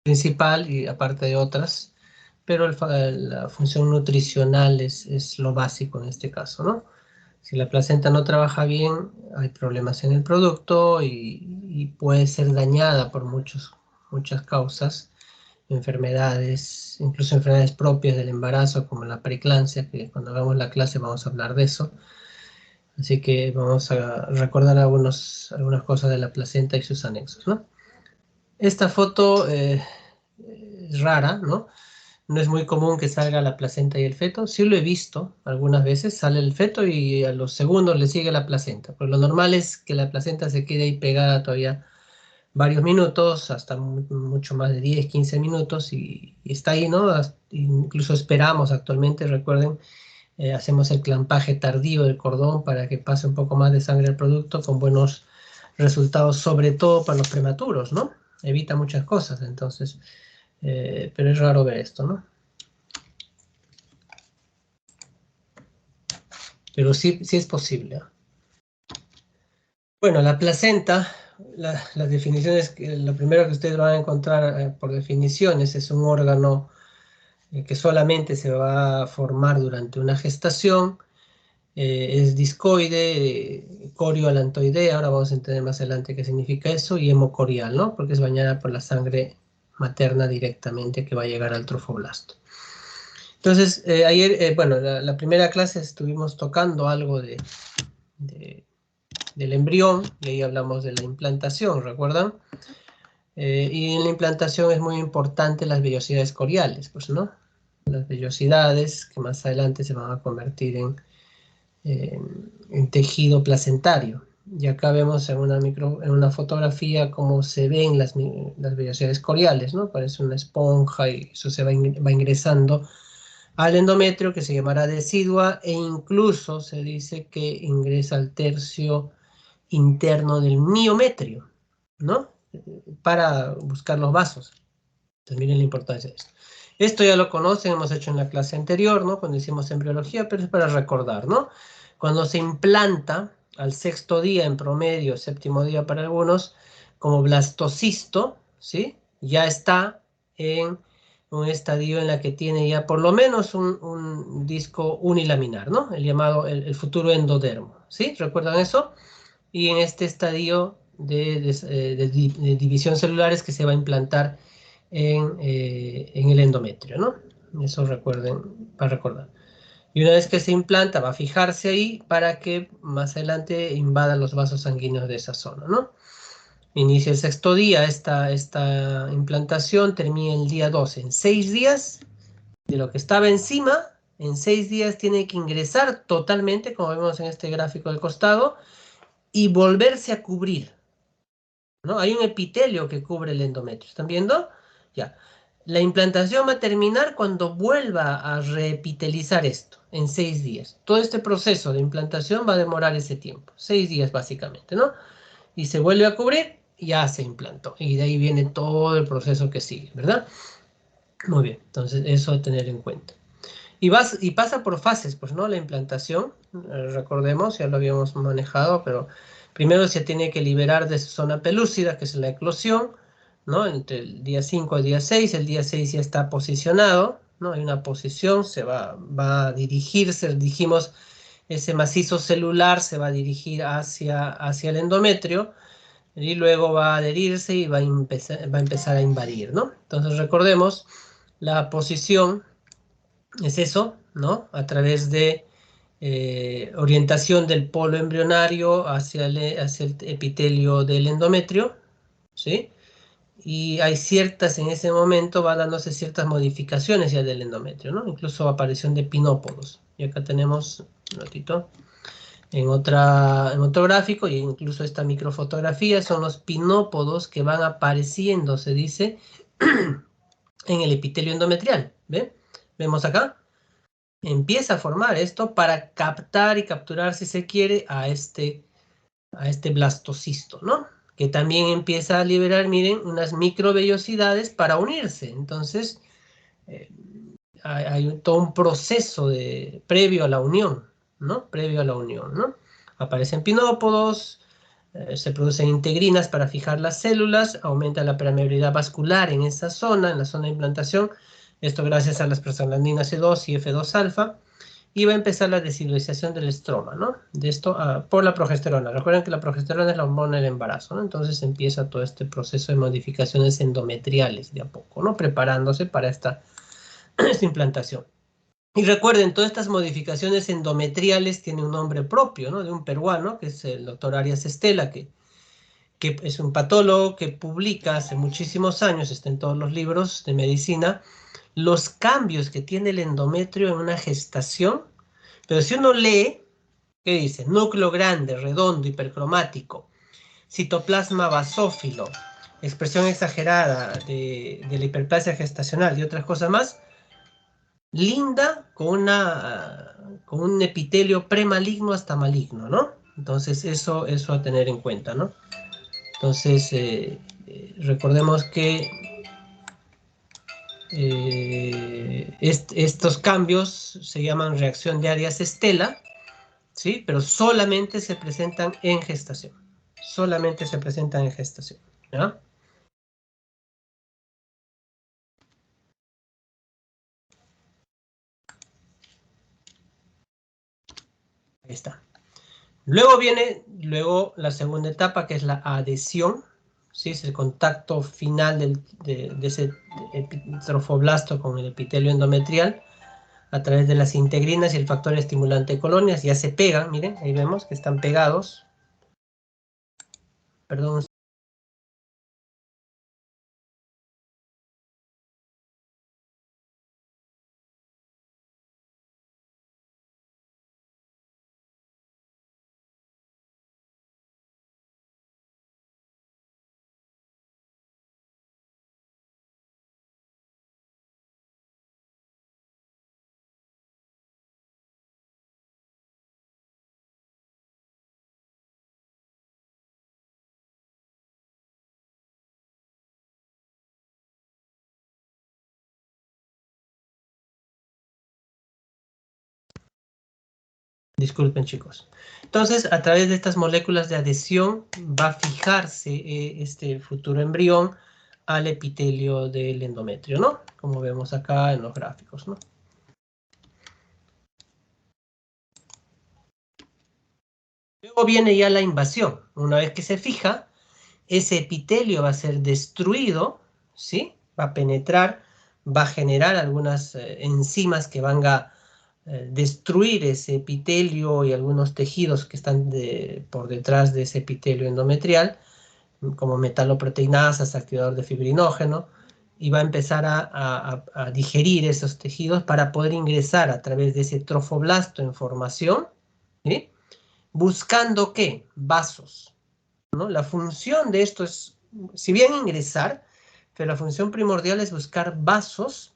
principal y aparte de otras, pero la función nutricional es lo básico en este caso, ¿no? Si la placenta no trabaja bien, hay problemas en el producto y puede ser dañada por muchas causas, enfermedades, incluso enfermedades propias del embarazo, como la preeclampsia, que cuando hagamos la clase vamos a hablar de eso. Así que vamos a recordar algunas cosas de la placenta y sus anexos, ¿no? Esta foto es rara, ¿no? No es muy común que salga la placenta y el feto. Sí lo he visto algunas veces, sale el feto y a los segundos le sigue la placenta. Pero lo normal es que la placenta se quede ahí pegada todavía varios minutos, hasta mucho más de 10, 15 minutos y está ahí, ¿no? Incluso esperamos actualmente, recuerden, hacemos el clampaje tardío del cordón para que pase un poco más de sangre al producto con buenos resultados, sobre todo para los prematuros, ¿no? Evita muchas cosas, entonces, pero es raro ver esto, ¿no? Pero sí, sí es posible, ¿eh? Bueno, la placenta, las definiciones, lo primero que ustedes van a encontrar por definiciones es un órgano que solamente se va a formar durante una gestación, es discoide, corioalantoidea, ahora vamos a entender más adelante qué significa eso, y hemocorial, ¿no? Porque es bañada por la sangre materna directamente que va a llegar al trofoblasto. Entonces, ayer, bueno, la primera clase estuvimos tocando algo del embrión, y ahí hablamos de la implantación, ¿recuerdan? Y en la implantación es muy importante las vellosidades coriales, pues, ¿no? Las vellosidades que más adelante se van a convertir en tejido placentario. Y acá vemos en una fotografía cómo se ven las vellosidades coriales, ¿no? Parece una esponja y eso se va ingresando al endometrio, que se llamará decidua, e incluso se dice que ingresa al tercio interno del miometrio, ¿no? Para buscar los vasos. Entonces, miren la importancia de esto. Esto ya lo conocen, hemos hecho en la clase anterior, ¿no? Cuando hicimos embriología, pero es para recordar, ¿no? Cuando se implanta al sexto día en promedio, séptimo día para algunos, como blastocisto, ¿sí? Ya está en un estadio en la que tiene ya por lo menos un disco unilaminar, ¿no? El llamado, el futuro endodermo, ¿sí? ¿Recuerdan eso? Y en este estadio de división celular es que se va a implantar en el endometrio, ¿no? Eso recuerden, para recordar. Y una vez que se implanta, va a fijarse ahí para que más adelante invada los vasos sanguíneos de esa zona, ¿no? Inicia el sexto día esta implantación, termina el día 12. En 6 días de lo que estaba encima, en 6 días tiene que ingresar totalmente, como vemos en este gráfico del costado, y volverse a cubrir, ¿no? Hay un epitelio que cubre el endometrio, ¿están viendo? Ya. La implantación va a terminar cuando vuelva a reepitelizar esto, en 6 días. Todo este proceso de implantación va a demorar ese tiempo, 6 días básicamente, ¿no? Y se vuelve a cubrir, ya se implantó. Y de ahí viene todo el proceso que sigue, ¿verdad? Muy bien, entonces eso a tener en cuenta. Y pasa por fases, pues, ¿no? La implantación, recordemos, ya lo habíamos manejado, pero primero se tiene que liberar de su zona pelúcida, que es la eclosión, ¿no? Entre el día 5 y el día 6 ya está posicionado, ¿no? Hay una posición, va a dirigirse, dijimos, ese macizo celular se va a dirigir hacia el endometrio, y luego va a adherirse y va a empezar a invadir, ¿no? Entonces recordemos, la posición es eso, ¿no? A través de orientación del polo embrionario hacia el epitelio del endometrio, ¿sí? Y hay ciertas, en ese momento va dándose ciertas modificaciones ya del endometrio, ¿no? Incluso aparición de pinópodos. Y acá tenemos, un ratito, en otro gráfico, y incluso esta microfotografía, son los pinópodos que van apareciendo, se dice, en el epitelio endometrial, ¿ven? ¿Vemos acá? Empieza a formar esto para captar y capturar, si se quiere, a este blastocisto, ¿no? Que también empieza a liberar, miren, unas microvellosidades para unirse. Entonces, eh, hay todo un proceso previo a la unión, ¿no? Previo a la unión, ¿no? Aparecen pinópodos, Se producen integrinas para fijar las células, aumenta la permeabilidad vascular en esa zona, en la zona de implantación, esto gracias a las prostaglandinas E2 y F2 alfa, y va a empezar la deshidroxización del estroma, ¿no? De esto por la progesterona. Recuerden que la progesterona es la hormona del embarazo, ¿no? Entonces empieza todo este proceso de modificaciones endometriales de a poco, ¿no? Preparándose para esta implantación. Y recuerden, todas estas modificaciones endometriales tienen un nombre propio, ¿no? De un peruano, que es el doctor Arias Estela, que es un patólogo que publica hace muchísimos años, está en todos los libros de medicina, los cambios que tiene el endometrio en una gestación. Pero si uno lee, ¿qué dice? Núcleo grande, redondo, hipercromático, citoplasma basófilo, expresión exagerada de la hiperplasia gestacional y otras cosas más, linda con un epitelio premaligno hasta maligno, ¿no? Entonces eso a tener en cuenta, ¿no? Entonces recordemos que estos cambios se llaman reacción de Arias-Estela, ¿sí? Pero solamente se presentan en gestación. Solamente se presentan en gestación, ¿ya? Ahí está. Luego viene la segunda etapa, que es la adhesión, ¿sí? Es el contacto final de ese trofoblasto con el epitelio endometrial a través de las integrinas y el factor estimulante de colonias. Ya se pegan, miren, ahí vemos que están pegados. Perdón. Disculpen, chicos. Entonces, a través de estas moléculas de adhesión va a fijarse este futuro embrión al epitelio del endometrio, ¿no? Como vemos acá en los gráficos, ¿no? Luego viene ya la invasión. Una vez que se fija, ese epitelio va a ser destruido, ¿sí? Va a penetrar, va a generar algunas enzimas que van a destruir ese epitelio y algunos tejidos que están por detrás de ese epitelio endometrial, como metaloproteinasas, activador de fibrinógeno, y va a empezar a digerir esos tejidos para poder ingresar a través de ese trofoblasto en formación, ¿sí? Buscando ¿qué? Vasos, ¿no? La función de esto es, si bien ingresar, pero la función primordial es buscar vasos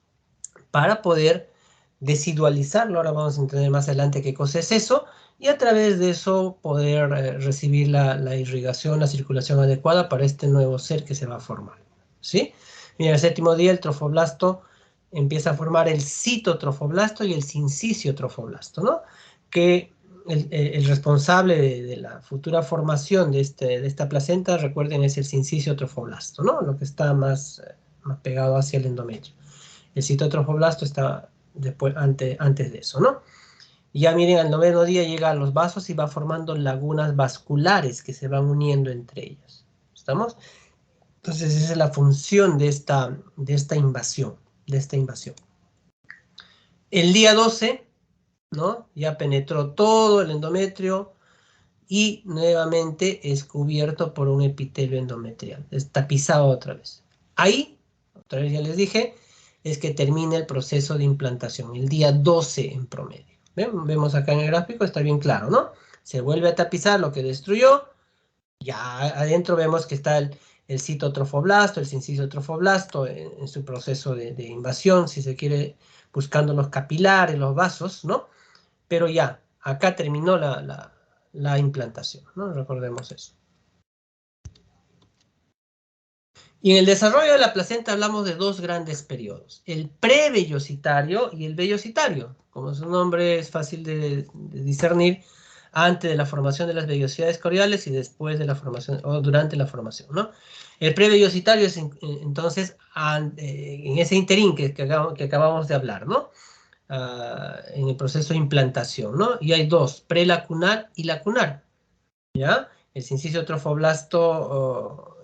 para poder desidualizarlo. Ahora vamos a entender más adelante qué cosa es eso, y a través de eso poder recibir la irrigación, la circulación adecuada para este nuevo ser que se va a formar, ¿sí? Mira, el séptimo día el trofoblasto empieza a formar el citotrofoblasto y el sincicio trofoblasto, ¿no? Que el responsable de la futura formación de esta placenta, recuerden, es el sincicio trofoblasto, ¿no? Lo que está más pegado hacia el endometrio. El citotrofoblasto está antes de eso, ¿no? Y ya miren, al noveno día llega a los vasos y va formando lagunas vasculares que se van uniendo entre ellas. ¿Estamos? Entonces esa es la función de esta invasión, El día 12, ¿no? Ya penetró todo el endometrio y nuevamente es cubierto por un epitelio endometrial. Es tapizado otra vez. Ahí, otra vez ya les dije, es que termina el proceso de implantación, el día 12 en promedio. ¿Ven? Vemos acá en el gráfico, está bien claro, ¿no? Se vuelve a tapizar lo que destruyó. Ya adentro vemos que está el citotrofoblasto, el sincisotrofoblasto en su proceso de invasión, si se quiere, buscando los capilares, los vasos, ¿no? Pero ya, acá terminó la implantación, ¿no? Recordemos eso. Y en el desarrollo de la placenta hablamos de dos grandes periodos, el prevellositario y el vellositario. Como su nombre es fácil de discernir, antes de la formación de las vellosidades coriales y después de la formación, o durante la formación, ¿no? El prevellositario es entonces en ese interín que acabamos de hablar, ¿no? En el proceso de implantación, ¿no? Y hay dos, prelacunar y lacunar, ¿ya? El sincicio trofoblasto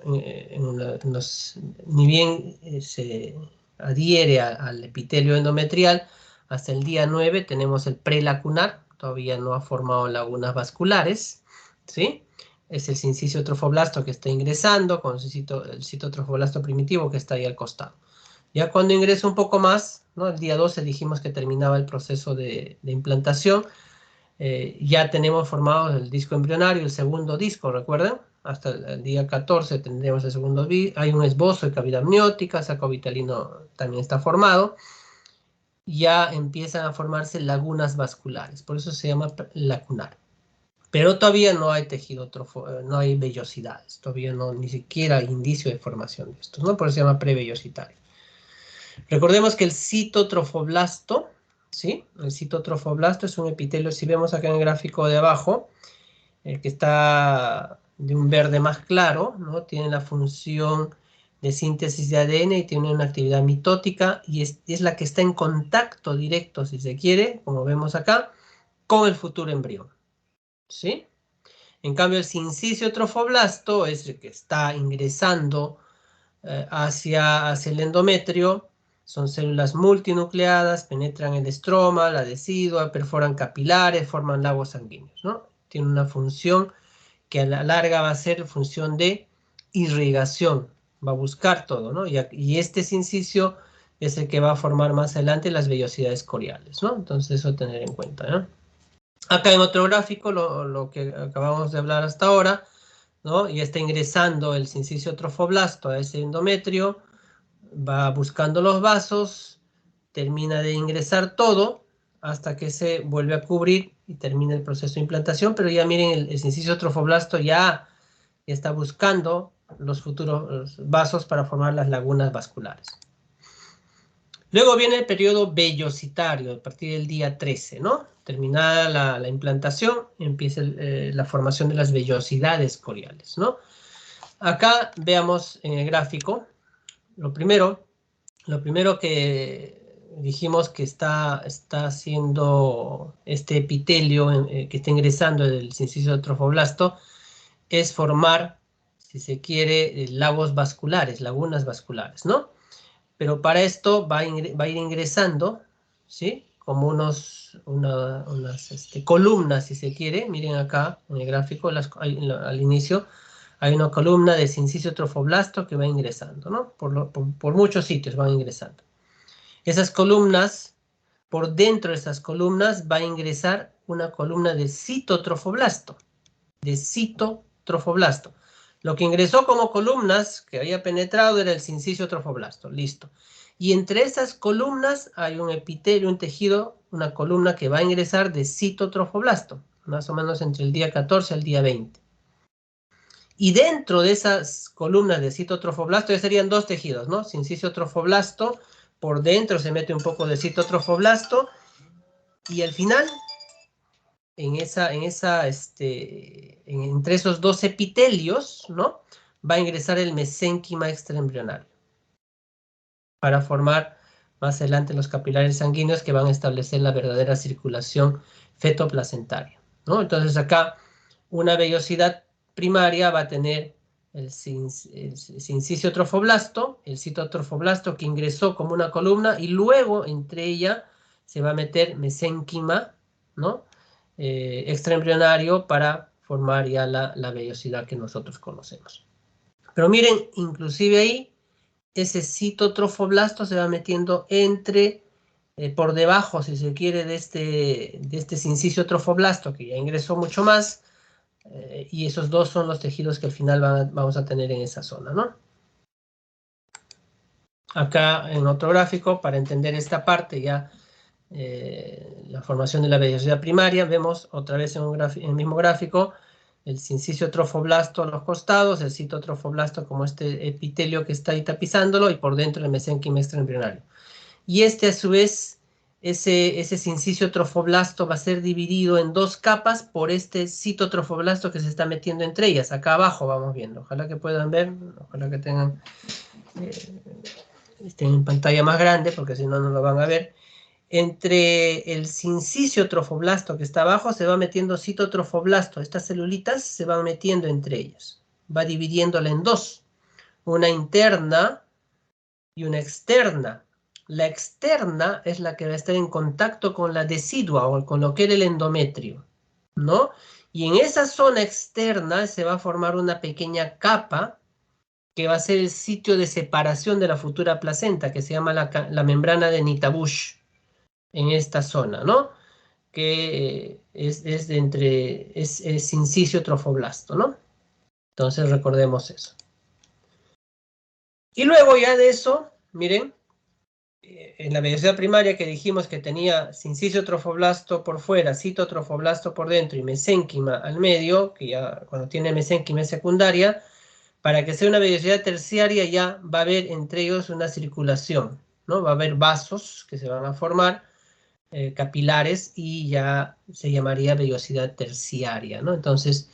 ni bien se adhiere al epitelio endometrial, hasta el día 9 tenemos el prelacunar, todavía no ha formado lagunas vasculares, ¿sí? Es el sincicio trofoblasto que está ingresando con el citotrofoblasto primitivo que está ahí al costado. Ya cuando ingresa un poco más, ¿no? El día 12 dijimos que terminaba el proceso de implantación. Ya tenemos formado el disco embrionario, el segundo disco, ¿recuerdan? Hasta el día 14 tendremos el segundo disco. Hay un esbozo de cavidad amniótica, saco vitalino también está formado. Ya empiezan a formarse lagunas vasculares, por eso se llama lacunar. Pero todavía no hay tejido no hay vellosidades, todavía no, ni siquiera hay indicio de formación de estos, ¿no? Por eso se llama prevellositario. Recordemos que el citotrofoblasto, ¿sí? El citotrofoblasto es un epitelio, si vemos acá en el gráfico de abajo, que está de un verde más claro, ¿no? Tiene la función de síntesis de ADN y tiene una actividad mitótica y es la que está en contacto directo, si se quiere, como vemos acá, con el futuro embrión, ¿sí? En cambio, el sincicio trofoblasto es el que está ingresando hacia el endometrio. Son células multinucleadas, penetran el estroma, la decidua, perforan capilares, forman lagos sanguíneos, ¿no? Tiene una función que a la larga va a ser función de irrigación, va a buscar todo, ¿no? Y este sincicio es el que va a formar más adelante las vellosidades coriales, ¿no? Entonces eso tener en cuenta, ¿no? Acá en otro gráfico, lo que acabamos de hablar hasta ahora, ¿no? Y está ingresando el sincicio trofoblasto a ese endometrio, va buscando los vasos, termina de ingresar todo hasta que se vuelve a cubrir y termina el proceso de implantación, pero ya miren, el sincicio trofoblasto ya está buscando los futuros vasos para formar las lagunas vasculares. Luego viene el periodo vellositario, a partir del día 13, ¿no? Terminada la implantación, empieza la formación de las vellosidades coriales, ¿no? Acá veamos en el gráfico, lo primero que dijimos que está haciendo este epitelio que está ingresando del sincicio trofoblasto es formar, si se quiere, lagos vasculares, lagunas vasculares, ¿no? Pero para esto va a ir ingresando, ¿sí? Como unas columnas, si se quiere. Miren acá en el gráfico, al inicio, hay una columna de sincicio trofoblasto que va ingresando, ¿no? Por muchos sitios van ingresando. Esas columnas, por dentro de esas columnas, va a ingresar una columna de citotrofoblasto. Lo que ingresó como columnas que había penetrado era el sincicio trofoblasto, listo. Y entre esas columnas hay un epitelio, un tejido, una columna que va a ingresar de citotrofoblasto, más o menos entre el día 14 al día 20. Y dentro de esas columnas de citotrofoblasto ya serían dos tejidos, ¿no? Sincicio trofoblasto, por dentro se mete un poco de citotrofoblasto y al final entre esos dos epitelios, ¿no? Va a ingresar el mesénquima extraembrionario para formar más adelante los capilares sanguíneos que van a establecer la verdadera circulación fetoplacentaria, ¿no? Entonces acá una vellosidad primaria va a tener el sincicio trofoblasto, el citotrofoblasto que ingresó como una columna y luego entre ella se va a meter mesénquima, ¿no? Extraembrionario para formar ya la vellosidad que nosotros conocemos. Pero miren, inclusive ahí, ese citotrofoblasto se va metiendo por debajo, si se quiere, de este sincicio trofoblasto, que ya ingresó mucho más, y esos dos son los tejidos que al final vamos a tener en esa zona, ¿no? Acá en otro gráfico, para entender esta parte ya, la formación de la vellosidad primaria, vemos otra vez en el mismo gráfico el sincicio trofoblasto a los costados, el citotrofoblasto como este epitelio que está ahí tapizándolo y por dentro el mesénquima extraembrionario. Y a su vez ese sincicio trofoblasto va a ser dividido en dos capas por este citotrofoblasto que se está metiendo entre ellas. Acá abajo vamos viendo. Ojalá que puedan ver, ojalá que tengan, estén en pantalla más grande, porque si no, no lo van a ver. Entre el sincicio trofoblasto que está abajo se va metiendo citotrofoblasto. Estas celulitas se van metiendo entre ellas. Va dividiéndola en dos. Una interna y una externa. La externa es la que va a estar en contacto con la decidua o con lo que era el endometrio, ¿no? Y en esa zona externa se va a formar una pequeña capa que va a ser el sitio de separación de la futura placenta, que se llama la membrana de Nitabush, en esta zona, ¿no? Que es inciso trofoblasto, ¿no? Entonces recordemos eso. Y luego ya de eso, miren, en la vellosidad primaria que dijimos que tenía sincicio trofoblasto por fuera, citotrofoblasto por dentro y mesénquima al medio, que ya cuando tiene mesénquima es secundaria, para que sea una vellosidad terciaria ya va a haber entre ellos una circulación, ¿no? Va a haber vasos que se van a formar, capilares, y ya se llamaría vellosidad terciaria, ¿no? Entonces,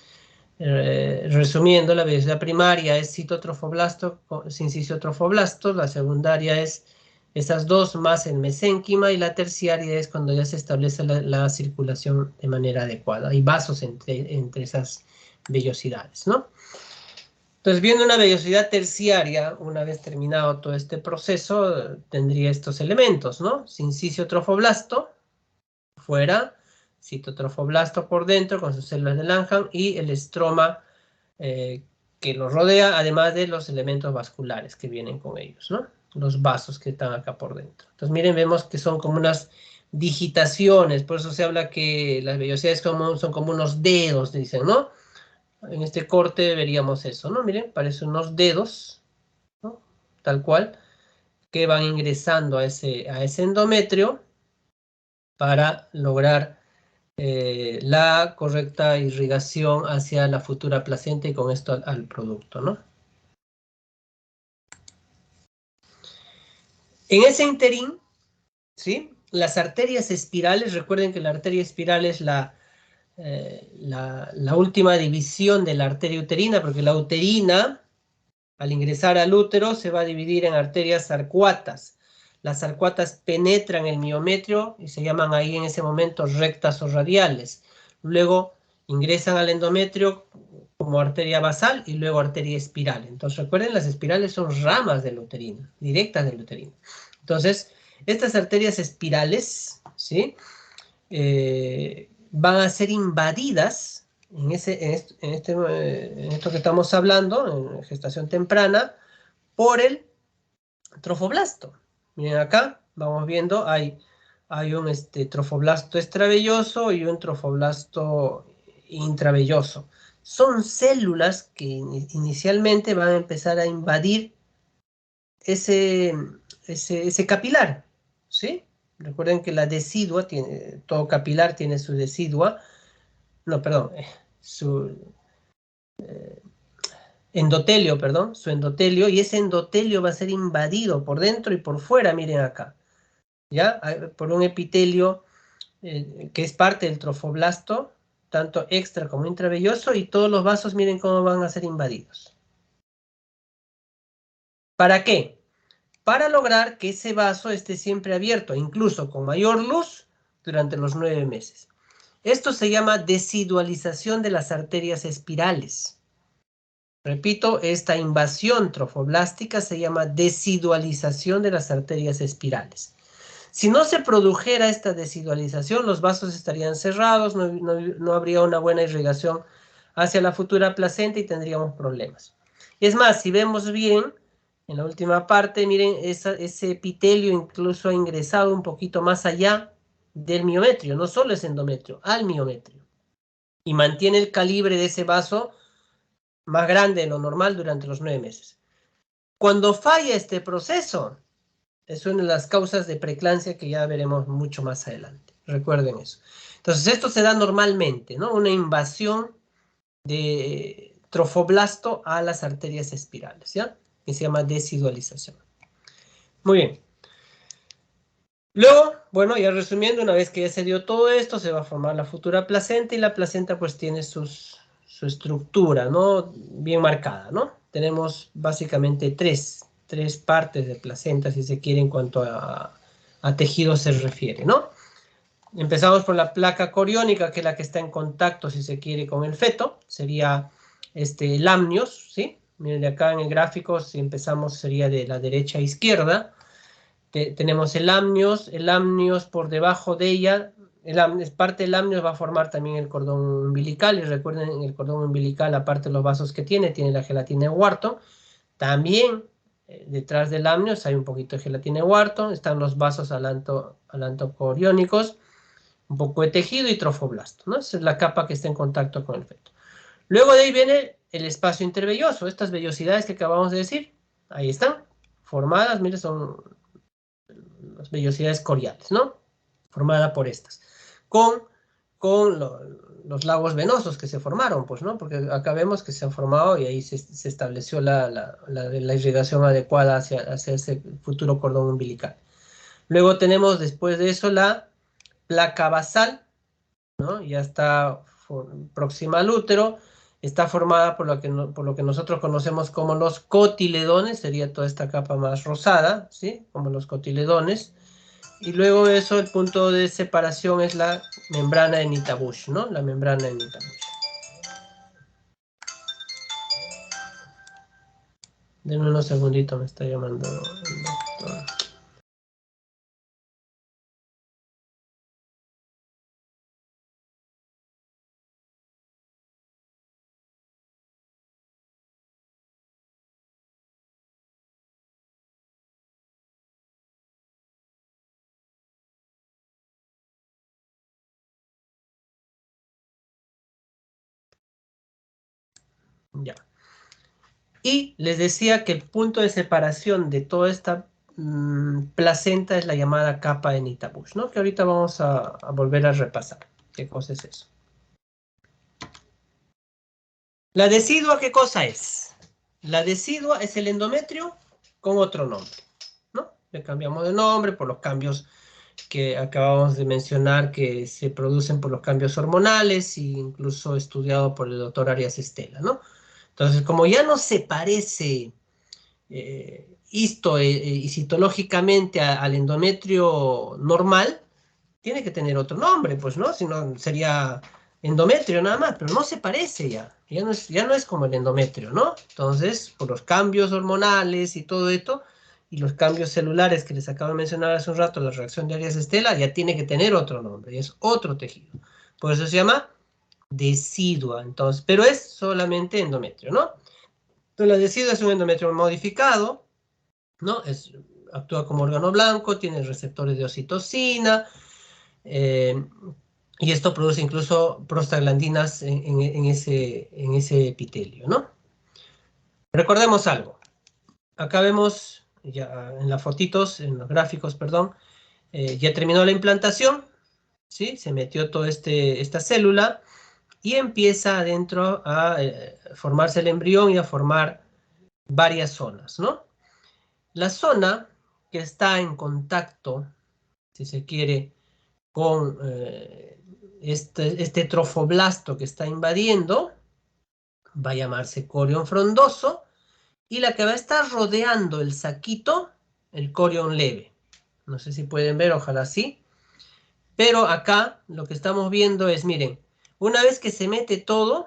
resumiendo, la vellosidad primaria es citotrofoblasto, sincicio trofoblasto, la secundaria es esas dos más el mesénquima, y la terciaria es cuando ya se establece la circulación de manera adecuada. Hay vasos entre esas vellosidades, ¿no? Entonces, viendo una vellosidad terciaria, una vez terminado todo este proceso, tendría estos elementos, ¿no? Sincicio trofoblasto, fuera, citotrofoblasto por dentro, con sus células de Langham, y el estroma que los rodea, además de los elementos vasculares que vienen con ellos, ¿no? Los vasos que están acá por dentro. Entonces, miren, vemos que son como unas digitaciones, por eso se habla que las vellosidades son como unos dedos, dicen, ¿no? En este corte veríamos eso, ¿no? Miren, parecen unos dedos, ¿no? Tal cual, que van ingresando a ese endometrio para lograr la correcta irrigación hacia la futura placenta y con esto al producto, ¿no? En ese interín, ¿sí? Las arterias espirales, recuerden que la arteria espiral es la última división de la arteria uterina, porque la uterina, al ingresar al útero, se va a dividir en arterias arcuatas. Las arcuatas penetran el miometrio y se llaman ahí en ese momento rectas o radiales. Luego ingresan al endometrio como arteria basal y luego arteria espiral. Entonces recuerden, las espirales son ramas del uterino, directas del uterino. Entonces, estas arterias espirales, ¿sí? Van a ser invadidas en esto que estamos hablando, en gestación temprana, por el trofoblasto. Miren acá, vamos viendo, hay un trofoblasto extravelloso y un trofoblasto intravelloso. Son células que inicialmente van a empezar a invadir ese capilar, ¿sí? Recuerden que la decidua, todo capilar tiene su decidua, no, perdón, su endotelio, perdón, su endotelio, y ese endotelio va a ser invadido por dentro y por fuera, miren acá, ¿ya? Por un epitelio que es parte del trofoblasto, tanto extra como intravelloso, y todos los vasos, miren cómo van a ser invadidos. ¿Para qué? Para lograr que ese vaso esté siempre abierto, incluso con mayor luz, durante los 9 meses. Esto se llama decidualización de las arterias espirales. Repito, esta invasión trofoblástica se llama decidualización de las arterias espirales. Si no se produjera esta decidualización, los vasos estarían cerrados, no habría una buena irrigación hacia la futura placenta y tendríamos problemas. Es más, si vemos bien, en la última parte, miren, ese epitelio incluso ha ingresado un poquito más allá del miometrio, no solo es endometrio, al miometrio. Y mantiene el calibre de ese vaso más grande de lo normal durante los 9 meses. Cuando falla este proceso, es una de las causas de preeclampsia que ya veremos mucho más adelante. Recuerden eso. Entonces, esto se da normalmente, ¿no? Una invasión de trofoblasto a las arterias espirales, ¿ya? Que se llama decidualización. Muy bien. Luego, bueno, ya resumiendo, una vez que ya se dio todo esto, se va a formar la futura placenta y la placenta pues tiene su estructura, ¿no? Bien marcada, ¿no? Tenemos básicamente tres partes de placenta, si se quiere, en cuanto a tejido se refiere, ¿no? Empezamos por la placa coriónica, que es la que está en contacto, si se quiere, con el feto. Sería el amnios, ¿sí? Miren, de acá en el gráfico, si empezamos, sería de la derecha a izquierda. Tenemos el amnios por debajo de ella. Parte del amnios va a formar también el cordón umbilical. Y recuerden, el cordón umbilical, aparte de los vasos que tiene la gelatina de Wharton. También detrás del amnios hay un poquito de gelatina de Wharton. Están los vasos alantocoriónicos, un poco de tejido y trofoblasto, ¿no? Esa es la capa que está en contacto con el feto. Luego de ahí viene el espacio intervelloso, estas vellosidades que acabamos de decir, ahí están, formadas, miren, son las vellosidades coriales, ¿no? Formada por estas, con los lagos venosos que se formaron, pues, ¿no? Porque acá vemos que se han formado y ahí se estableció la irrigación adecuada hacia ese futuro cordón umbilical. Luego tenemos después de eso la placa basal, ¿no? Ya está próxima al útero, está formada por lo que nosotros conocemos como los cotiledones, sería toda esta capa más rosada, ¿sí? Como los cotiledones. Y luego de eso, el punto de separación es la membrana de Nitabush, ¿no? La membrana de Nitabush. Denme unos segunditos, me está llamando el doctor. Ya. Y les decía que el punto de separación de toda esta placenta es la llamada capa de Nitabush, ¿no? Que ahorita vamos a volver a repasar. ¿Qué cosa es eso? ¿La decidua qué cosa es? La decidua es el endometrio con otro nombre, ¿no? Le cambiamos de nombre por los cambios que acabamos de mencionar, que se producen por los cambios hormonales e incluso estudiado por el doctor Arias Estela, ¿no? Entonces, como ya no se parece y citológicamente al endometrio normal, tiene que tener otro nombre, pues, ¿no? Si no, sería endometrio nada más, pero no se parece ya no es como el endometrio, ¿no? Entonces, por los cambios hormonales y todo esto, y los cambios celulares que les acabo de mencionar hace un rato, la reacción de Arias Estela, ya tiene que tener otro nombre, y es otro tejido. Por eso se llama decidua, entonces, pero es solamente endometrio, ¿no? Entonces, la decidua es un endometrio modificado, ¿no? Actúa como órgano blanco, tiene receptores de oxitocina, eh, y esto produce incluso prostaglandinas en ese epitelio, ¿no? Recordemos algo. Acá vemos, ya en las fotitos, en los gráficos, perdón, ya terminó la implantación, ¿sí? Se metió toda esta célula y empieza adentro a formarse el embrión y a formar varias zonas, ¿no? La zona que está en contacto, si se quiere, con este trofoblasto que está invadiendo, va a llamarse corión frondoso, y la que va a estar rodeando el saquito, el corión leve. No sé si pueden ver, ojalá sí. Pero acá lo que estamos viendo es, miren, una vez que se mete todo,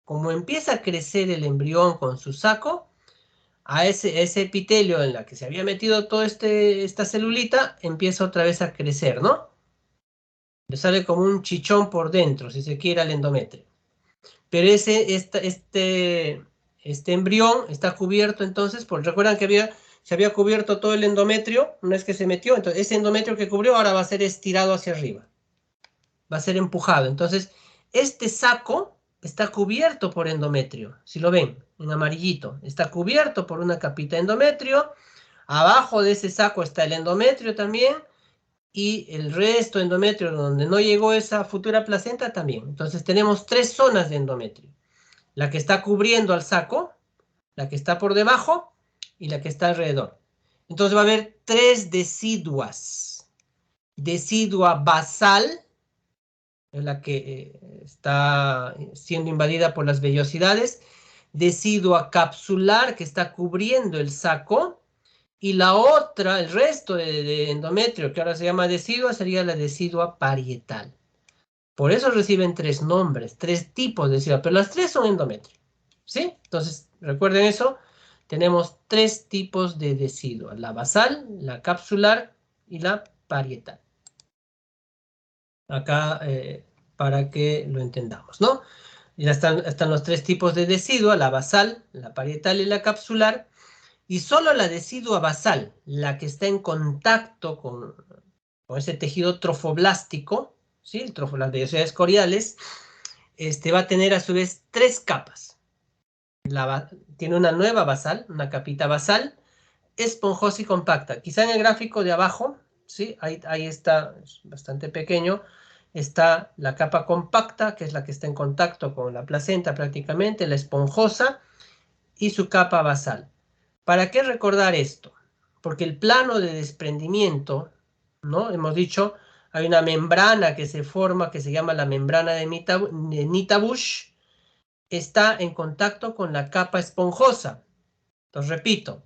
como empieza a crecer el embrión con su saco, a ese epitelio en la que se había metido toda esta celulita, empieza otra vez a crecer, ¿no? Le sale como un chichón por dentro, si se quiere, al endometrio. Pero este embrión está cubierto entonces, recuerdan que se había cubierto todo el endometrio una vez que se metió, entonces ese endometrio que cubrió ahora va a ser estirado hacia arriba, va a ser empujado. Entonces, este saco está cubierto por endometrio, si lo ven en amarillito, está cubierto por una capita de endometrio, abajo de ese saco está el endometrio también, y el resto de endometrio donde no llegó esa futura placenta también. Entonces tenemos tres zonas de endometrio: la que está cubriendo al saco, la que está por debajo y la que está alrededor. Entonces va a haber tres deciduas. decidua basal, es la que está siendo invadida por las vellosidades, decidua capsular, que está cubriendo el saco, y la otra, el resto de endometrio, que ahora se llama decidua, sería la decidua parietal. Por eso reciben tres nombres, tres tipos de decidua, pero las tres son endometrio, ¿sí? Entonces, recuerden eso, tenemos tres tipos de decidua, la basal, la capsular y la parietal. Acá, para que lo entendamos, ¿no? Ya están los tres tipos de decidua, la basal, la parietal y la capsular, y solo la decidua basal, la que está en contacto con ese tejido trofoblástico, ¿sí? Las vellosidades coriales, va a tener a su vez tres capas. Tiene una nueva basal, una capita basal, esponjosa y compacta. Quizá en el gráfico de abajo, ¿sí? Ahí está, es bastante pequeño, está la capa compacta, que es la que está en contacto con la placenta prácticamente, la esponjosa y su capa basal. ¿Para qué recordar esto? Porque el plano de desprendimiento, ¿no? Hemos dicho, hay una membrana que se forma, que se llama la membrana de Nitabush, está en contacto con la capa esponjosa. Entonces, repito,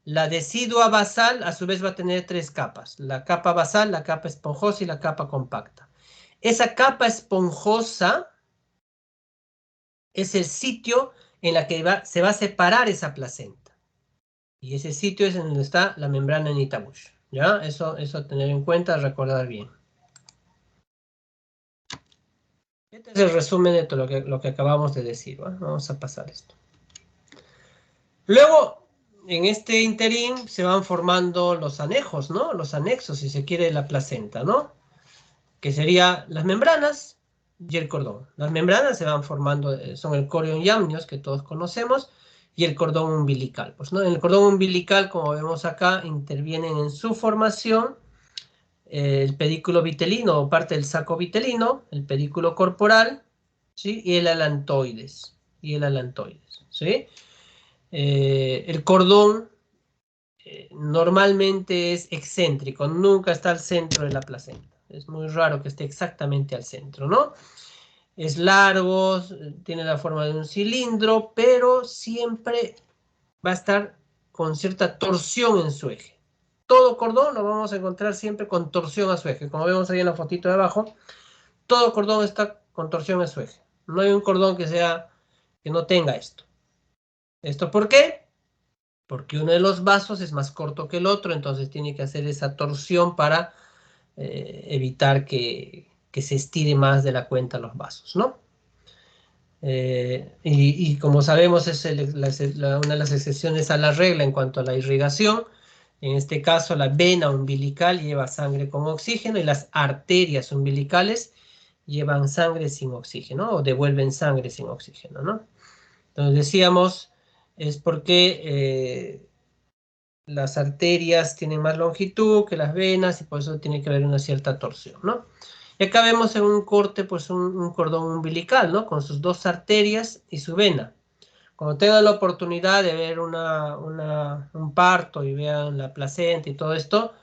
la decidua basal a su vez va a tener tres capas. La capa basal, la capa esponjosa y la capa compacta. Esa capa esponjosa es el sitio en la que se va a separar esa placenta. Y ese sitio es en donde está la membrana Nitabush. ¿Ya? Eso tener en cuenta, recordar bien. Este es el resumen de todo lo que acabamos de decir. ¿Va? Vamos a pasar esto. Luego, en este interín se van formando los anejos, ¿no? Los anexos, si se quiere, de la placenta, ¿no? Que serían las membranas y el cordón. Las membranas se van formando, son el corion y amnios, que todos conocemos, y el cordón umbilical. Pues, ¿no? En el cordón umbilical, como vemos acá, intervienen en su formación el pedículo vitelino o parte del saco vitelino, el pedículo corporal, ¿sí? Y el alantoides. ¿Sí? El cordón normalmente es excéntrico, nunca está al centro de la placenta. Es muy raro que esté exactamente al centro, ¿no? Es largo, tiene la forma de un cilindro, pero siempre va a estar con cierta torsión en su eje. Todo cordón lo vamos a encontrar siempre con torsión a su eje. Como vemos ahí en la fotito de abajo, todo cordón está con torsión a su eje. No hay un cordón que no tenga esto. ¿Esto por qué? Porque uno de los vasos es más corto que el otro, entonces tiene que hacer esa torsión para evitar que se estire más de la cuenta los vasos, ¿no? Y como sabemos es una de las excepciones a la regla en cuanto a la irrigación. En este caso la vena umbilical lleva sangre con oxígeno y las arterias umbilicales llevan sangre sin oxígeno o devuelven sangre sin oxígeno, ¿no? Entonces decíamos, es porque las arterias tienen más longitud que las venas y por eso tiene que haber una cierta torsión, ¿no? Y acá vemos en un corte, pues un cordón umbilical, ¿no? Con sus dos arterias y su vena. Cuando tengan la oportunidad de ver un parto y vean la placenta y todo esto,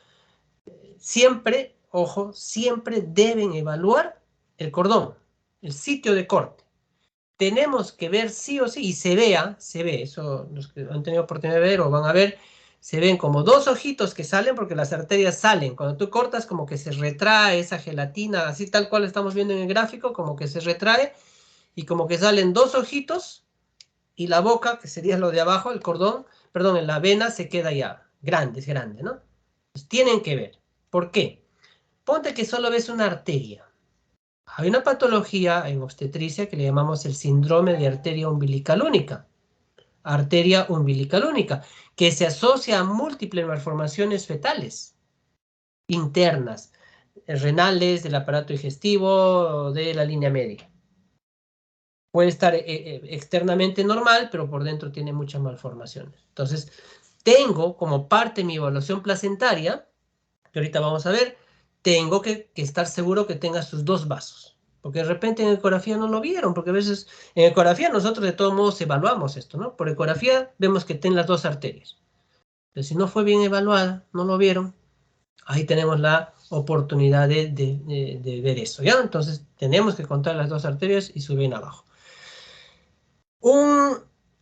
siempre, ojo, siempre deben evaluar el cordón, el sitio de corte. Tenemos que ver sí o sí, y se ve, eso los que han tenido oportunidad de ver o van a ver, se ven como dos ojitos que salen porque las arterias salen. Cuando tú cortas como que se retrae esa gelatina, así tal cual estamos viendo en el gráfico, como que se retrae y como que salen dos ojitos y la boca, que sería lo de abajo, el cordón, perdón, en la vena se queda ya grande, es grande, ¿no? Pues tienen que ver. ¿Por qué? Ponte que solo ves una arteria. Hay una patología en obstetricia que le llamamos el síndrome de arteria umbilical única. Arteria umbilical única, que se asocia a múltiples malformaciones fetales internas, renales, del aparato digestivo, de la línea media. Puede estar externamente normal, pero por dentro tiene muchas malformaciones. Entonces, tengo como parte de mi evaluación placentaria, que ahorita vamos a ver, tengo que estar seguro que tenga sus dos vasos. Porque de repente en ecografía no lo vieron, porque a veces en ecografía nosotros de todos modos evaluamos esto, ¿no? Por ecografía vemos que tiene las dos arterias. Pero si no fue bien evaluada, no lo vieron, Ahí tenemos la oportunidad de ver eso, ¿ya? Entonces tenemos que contar las dos arterias y subir abajo.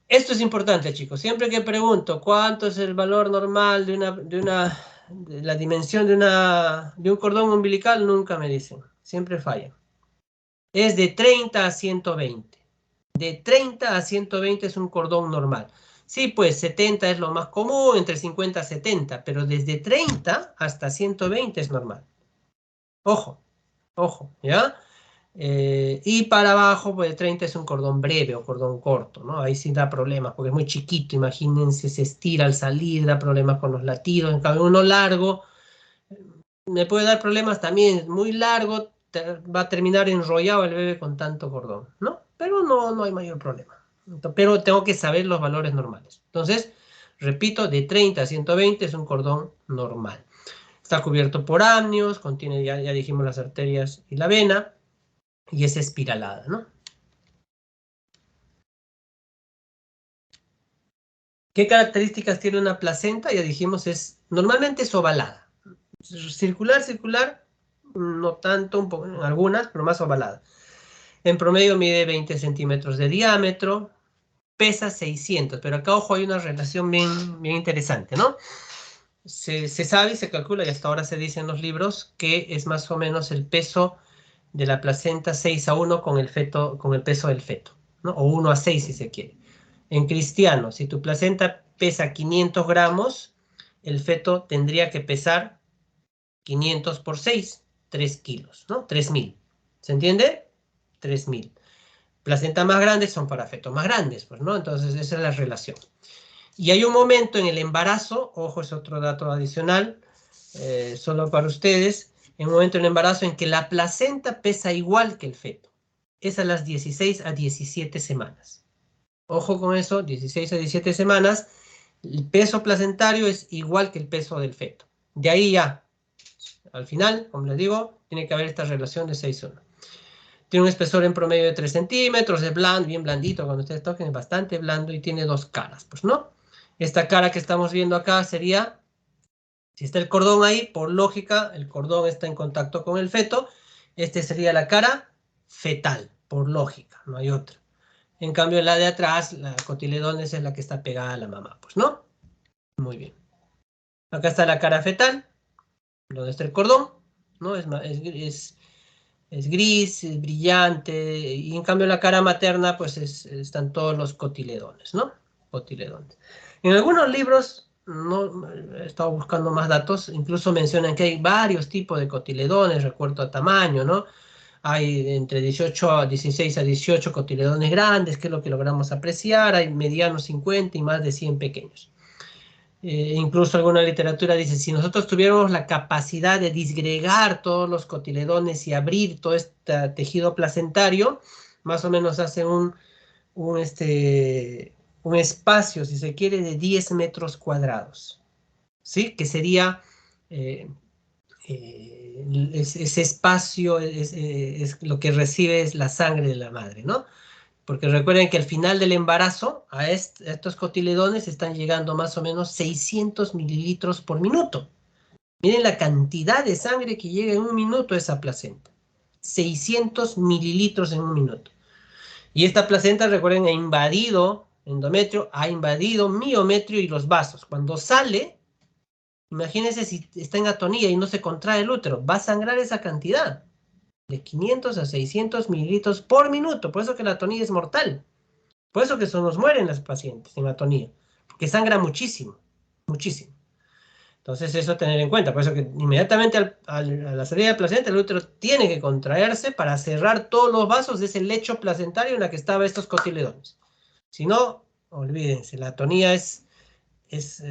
Esto es importante, chicos. Siempre que pregunto cuánto es el valor normal de la dimensión de un cordón umbilical, nunca me dicen. Siempre fallan. Es de 30 a 120. De 30 a 120 es un cordón normal. Sí, pues 70 es lo más común, entre 50 a 70, pero desde 30 hasta 120 es normal. Ojo, ojo, ¿ya? Y para abajo, pues el 30 es un cordón breve o cordón corto, ¿no? Ahí sí da problemas, porque es muy chiquito, imagínense, se estira al salir, da problemas con los latidos. En cambio, uno largo, me puede dar problemas también, muy largo, va a terminar enrollado el bebé con tanto cordón, ¿no? Pero no hay mayor problema. Pero tengo que saber los valores normales. Entonces, repito, de 30 a 120 es un cordón normal. Está cubierto por amnios, contiene, ya dijimos, las arterias y la vena, y es espiralada, ¿no? ¿Qué características tiene una placenta? Ya dijimos, normalmente es ovalada. Circular, no tanto, un poco, algunas, pero más ovalada. En promedio mide 20 centímetros de diámetro, pesa 600, pero acá, ojo, hay una relación bien, bien interesante, ¿no? Se sabe y se calcula, y hasta ahora se dice en los libros, que es más o menos el peso de la placenta 6:1 con el feto, con el peso del feto, ¿no? O 1:6 si se quiere. En cristiano, si tu placenta pesa 500 gramos, el feto tendría que pesar 500 por 6, 3 kilos, ¿no? 3000. ¿Se entiende? 3000. Placentas más grandes son para fetos más grandes, pues, ¿no? Entonces, esa es la relación. Y hay un momento en el embarazo, ojo, es otro dato adicional, solo para ustedes, en un momento en el embarazo en que la placenta pesa igual que el feto. Es a las 16 a 17 semanas. Ojo con eso, 16 a 17 semanas, el peso placentario es igual que el peso del feto. De ahí ya, al final, como les digo, tiene que haber esta relación de 6:1. Tiene un espesor en promedio de 3 centímetros, es blando, bien blandito, cuando ustedes toquen es bastante blando y tiene dos caras, pues, ¿no? Esta cara que estamos viendo acá sería, si está el cordón ahí, por lógica, el cordón está en contacto con el feto, este sería la cara fetal, por lógica, no hay otra. En cambio, la de atrás, la cotiledones, es la que está pegada a la mamá, pues, ¿no? Muy bien. Acá está la cara fetal, donde está el cordón, ¿no? Es gris, es brillante, y en cambio la cara materna, pues están todos los cotiledones, ¿no? Cotiledones. En algunos libros, no, he estado buscando más datos, incluso mencionan que hay varios tipos de cotiledones, recuerdo a tamaño, ¿no? Hay entre 16 a 18 cotiledones grandes, que es lo que logramos apreciar, hay medianos 50 y más de 100 pequeños. Incluso alguna literatura dice, si nosotros tuviéramos la capacidad de disgregar todos los cotiledones y abrir todo este tejido placentario, más o menos hace un espacio, si se quiere, de 10 metros cuadrados, ¿sí? Que sería, ese espacio es lo que recibe es la sangre de la madre, ¿no? Porque recuerden que al final del embarazo a estos cotiledones están llegando más o menos 600 mililitros por minuto. Miren la cantidad de sangre que llega en un minuto a esa placenta. 600 mililitros en un minuto. Y esta placenta, recuerden, ha invadido endometrio, ha invadido miometrio y los vasos. Cuando sale, imagínense si está en atonía y no se contrae el útero, va a sangrar esa cantidad. De 500 a 600 mililitros por minuto. Por eso que la atonía es mortal. Por eso que se nos mueren las pacientes en atonía, porque sangra muchísimo, muchísimo. Entonces eso tener en cuenta, por eso que inmediatamente a la salida del placenta el útero tiene que contraerse para cerrar todos los vasos de ese lecho placentario en la que estaban estos cotiledones. Si no, olvídense, la atonía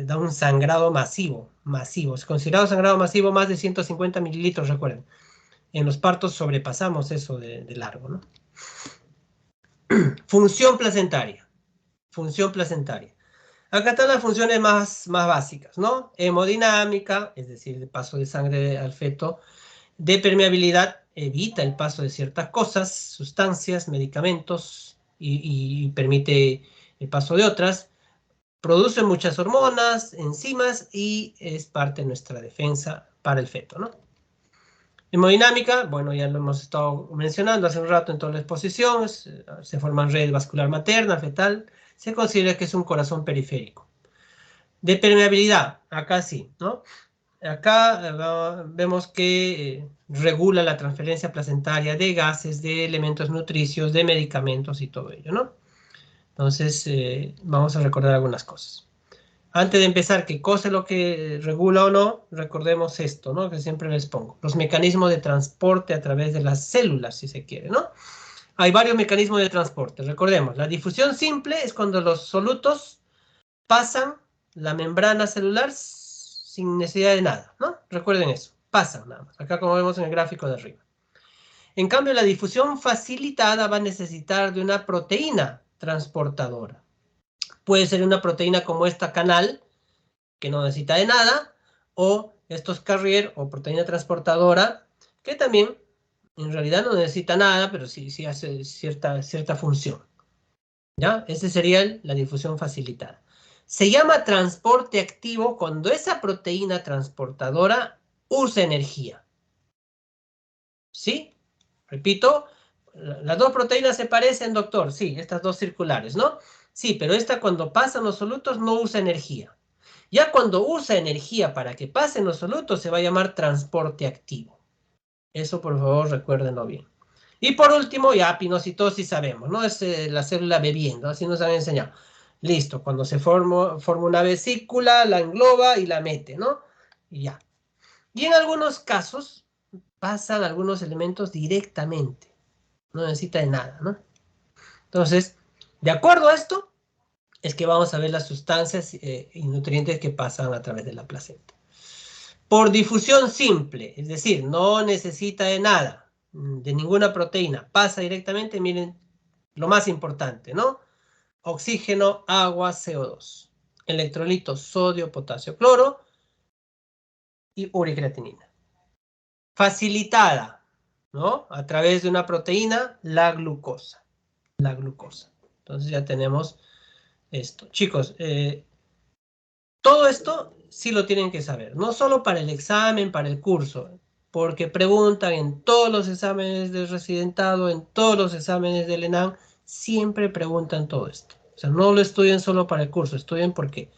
da un sangrado masivo, masivo. Es considerado sangrado masivo más de 150 mililitros, recuerden. En los partos sobrepasamos eso de largo, ¿no? Función placentaria. Función placentaria. Acá están las funciones más básicas, ¿no? Hemodinámica, es decir, el paso de sangre al feto. De permeabilidad, evita el paso de ciertas cosas, sustancias, medicamentos, y permite el paso de otras. Produce muchas hormonas, enzimas, y es parte de nuestra defensa para el feto, ¿no? Hemodinámica, bueno, ya lo hemos estado mencionando hace un rato en todas las exposiciones, se forma red vascular materna, fetal, se considera que es un corazón periférico. De permeabilidad, acá sí, ¿no? Acá vemos que regula la transferencia placentaria de gases, de elementos nutricios, de medicamentos y todo ello, ¿no? Entonces, vamos a recordar algunas cosas. Antes de empezar, qué cosa es lo que regula o no, recordemos esto, ¿no? Que siempre les pongo. Los mecanismos de transporte a través de las células, si se quiere, ¿no? Hay varios mecanismos de transporte. Recordemos, la difusión simple es cuando los solutos pasan la membrana celular sin necesidad de nada, ¿no? Recuerden eso, pasan nada más. Acá como vemos en el gráfico de arriba. En cambio, la difusión facilitada va a necesitar de una proteína transportadora. Puede ser una proteína como esta canal, que no necesita de nada, o estos carrier o proteína transportadora, que también en realidad no necesita nada, pero sí hace cierta función. ¿Ya? Esa sería la difusión facilitada. Se llama transporte activo cuando esa proteína transportadora usa energía. ¿Sí? Repito, las dos proteínas se parecen, doctor. Sí, estas dos circulares, ¿no? Sí, pero esta cuando pasan los solutos no usa energía. Ya cuando usa energía para que pasen los solutos se va a llamar transporte activo. Eso por favor recuérdenlo bien. Y por último, ya pinocitosis sabemos, ¿no? Es la célula bebiendo, así nos han enseñado. Listo, cuando se forma una vesícula, la engloba y la mete, ¿no? Y ya. Y en algunos casos pasan algunos elementos directamente. No necesita de nada, ¿no? Entonces, de acuerdo a esto, es que vamos a ver las sustancias y nutrientes que pasan a través de la placenta. Por difusión simple, es decir, no necesita de nada, de ninguna proteína, pasa directamente, miren, lo más importante, ¿no? Oxígeno, agua, CO2, electrolitos, sodio, potasio, cloro y uricreatinina. Facilitada, ¿no? A través de una proteína, la glucosa. La glucosa. Entonces ya tenemos esto. Chicos, todo esto sí lo tienen que saber, no solo para el examen, para el curso, porque preguntan en todos los exámenes de residentado, en todos los exámenes del ENAM, siempre preguntan todo esto. O sea, no lo estudien solo para el curso, estudien porque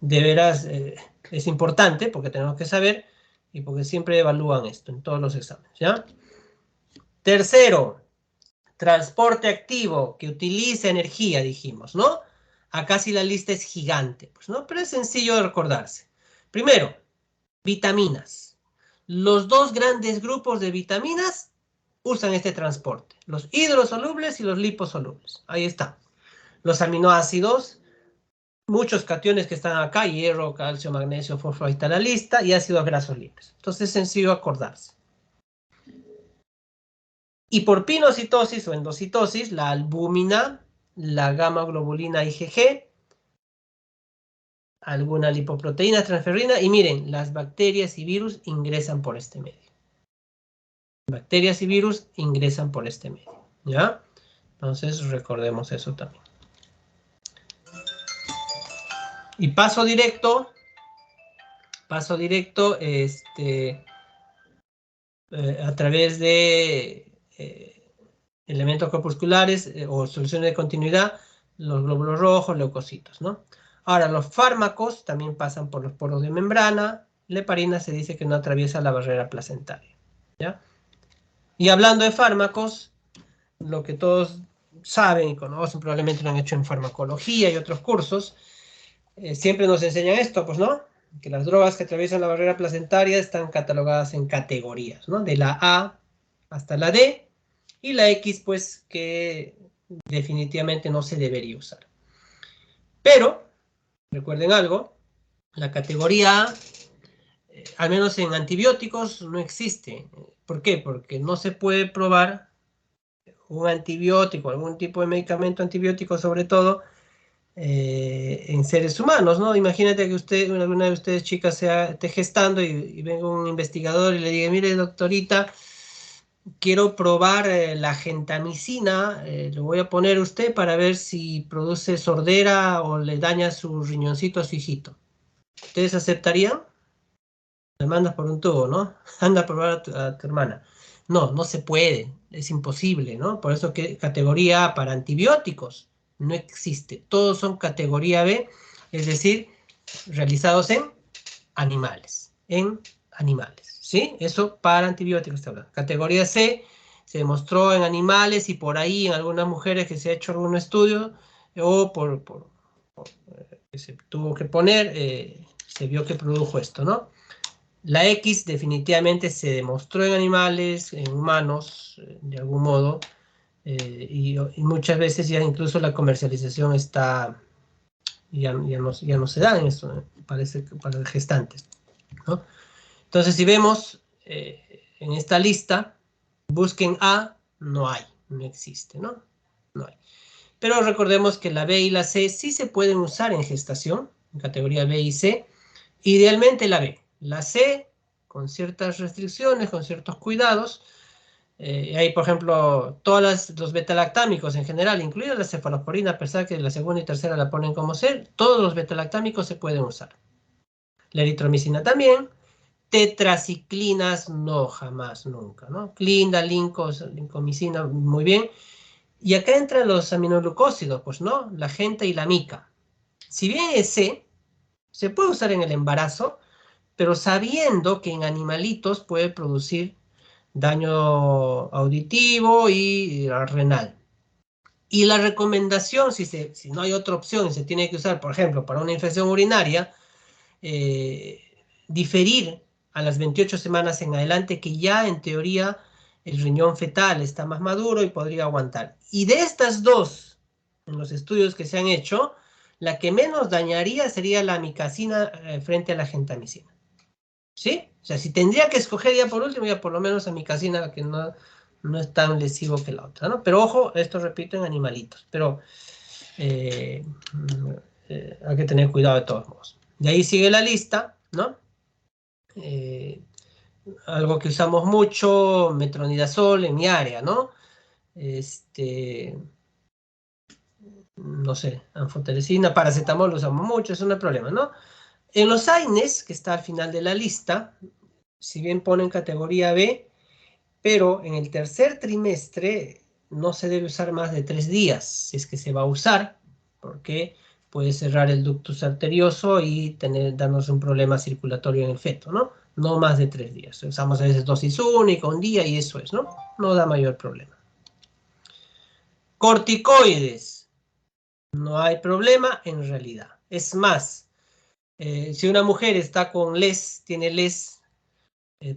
de veras es importante, porque tenemos que saber y porque siempre evalúan esto en todos los exámenes, ¿ya? Tercero, transporte activo que utiliza energía, dijimos, ¿no? Acá sí la lista es gigante, pues, ¿no? Pero es sencillo de recordarse. Primero, vitaminas. Los dos grandes grupos de vitaminas usan este transporte. Los hidrosolubles y los liposolubles. Ahí está. Los aminoácidos, muchos cationes que están acá, hierro, calcio, magnesio, fósforo, ahí está la lista, y ácidos grasos libres. Entonces es sencillo acordarse. Y por pinocitosis o endocitosis, la albúmina, la gamma globulina IgG, alguna lipoproteína transferrina, y miren, las bacterias y virus ingresan por este medio. Bacterias y virus ingresan por este medio, ¿ya? Entonces recordemos eso también. Y paso directo, a través de elementos corpusculares o soluciones de continuidad, los glóbulos rojos, leucocitos, ¿no? Ahora, los fármacos también pasan por los poros de membrana. La heparina se dice que no atraviesa la barrera placentaria, ¿ya? Y hablando de fármacos, lo que todos saben y conocen, probablemente lo han hecho en farmacología y otros cursos, siempre nos enseñan esto, pues, ¿no? Que las drogas que atraviesan la barrera placentaria están catalogadas en categorías, ¿no? De la A hasta la D, y la X, pues, que definitivamente no se debería usar. Pero, recuerden algo, la categoría A, al menos en antibióticos, no existe. ¿Por qué? Porque no se puede probar un antibiótico, algún tipo de medicamento antibiótico, sobre todo, en seres humanos, ¿no? Imagínate que alguna de ustedes, chicas, esté gestando y venga un investigador y le diga, mire, doctorita, quiero probar la gentamicina, lo voy a poner a usted para ver si produce sordera o le daña su riñoncito a su hijito. ¿Ustedes aceptarían? La mandas por un tubo, ¿no? Anda a probar a tu hermana. No, no se puede, es imposible, ¿no? Por eso que categoría A para antibióticos no existe. Todos son categoría B, es decir, realizados en animales, ¿sí? Eso para antibióticos está hablando. Categoría C se demostró en animales y por ahí en algunas mujeres que se ha hecho algún estudio o que se tuvo que poner, se vio que produjo esto, ¿no? La X definitivamente se demostró en animales, en humanos, de algún modo, y muchas veces ya incluso la comercialización está, ya no se da en eso, parece que para gestantes, ¿no? Entonces, si vemos en esta lista, busquen A, no hay, no existe, ¿no? No hay. Pero recordemos que la B y la C sí se pueden usar en gestación, en categoría B y C. Idealmente la B. La C, con ciertas restricciones, con ciertos cuidados. Hay, por ejemplo, todos los betalactámicos en general, incluida la cefalosporina, a pesar que la segunda y tercera la ponen como C, todos los betalactámicos se pueden usar. La eritromicina también. Tetraciclinas, no, jamás, nunca, ¿no? Clinda, lincomicina, muy bien. Y acá entran los aminoglucósidos, pues, ¿no? La gente y la mica. Si bien es C, se puede usar en el embarazo, pero sabiendo que en animalitos puede producir daño auditivo y renal. Y la recomendación, si no hay otra opción y se tiene que usar, por ejemplo, para una infección urinaria, eh, diferir a las 28 semanas en adelante, que ya en teoría el riñón fetal está más maduro y podría aguantar. Y de estas dos, en los estudios que se han hecho, la que menos dañaría sería la amicacina frente a la gentamicina. ¿Sí? O sea, si tendría que escoger ya por último, ya por lo menos amicacina, que no es tan lesivo que la otra, ¿no? Pero ojo, esto repito en animalitos, pero eh, hay que tener cuidado de todos modos. De ahí sigue la lista, ¿no? Eh, algo que usamos mucho, metronidazol en mi área, ¿no? No sé, anfoteresina, paracetamol lo usamos mucho, eso no hay problema, ¿no? En los AINES, que está al final de la lista, si bien ponen categoría B, pero en el tercer trimestre no se debe usar más de 3 días, si es que se va a usar, porque puede cerrar el ductus arterioso y darnos un problema circulatorio en el feto, ¿no? No más de 3 días. Usamos a veces dosis única, un día y eso es, ¿no? No da mayor problema. Corticoides. No hay problema en realidad. Es más, si una mujer está con LES, tiene LES,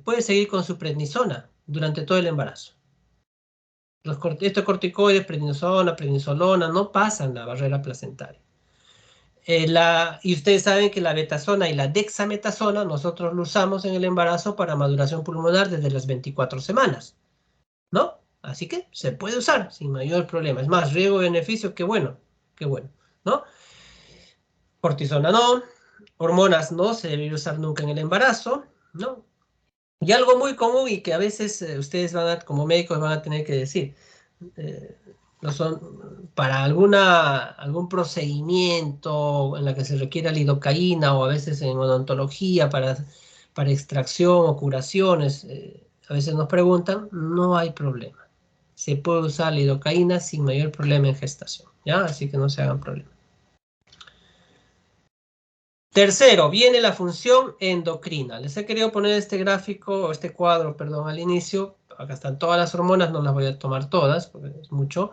puede seguir con su prednisona durante todo el embarazo. Estos corticoides, prednisona, prednisolona, no pasan la barrera placentaria. Y ustedes saben que la betasona y la dexametasona nosotros lo usamos en el embarazo para maduración pulmonar desde las 24 semanas, ¿no? Así que se puede usar sin mayor problema. Es más, riesgo-beneficio, qué bueno, ¿no? Cortisona no, hormonas no se debe usar nunca en el embarazo, ¿no? Y algo muy común y que a veces ustedes como médicos van a tener que decir, eh, no son para algún procedimiento en la que se requiera lidocaína o a veces en odontología para extracción o curaciones, a veces nos preguntan, no hay problema. Se puede usar lidocaína sin mayor problema en gestación, ¿ya? Así que no se hagan problemas. Tercero, viene la función endocrina. Les he querido poner este gráfico, o este cuadro, perdón, al inicio. Acá están todas las hormonas, no las voy a tomar todas, porque es mucho.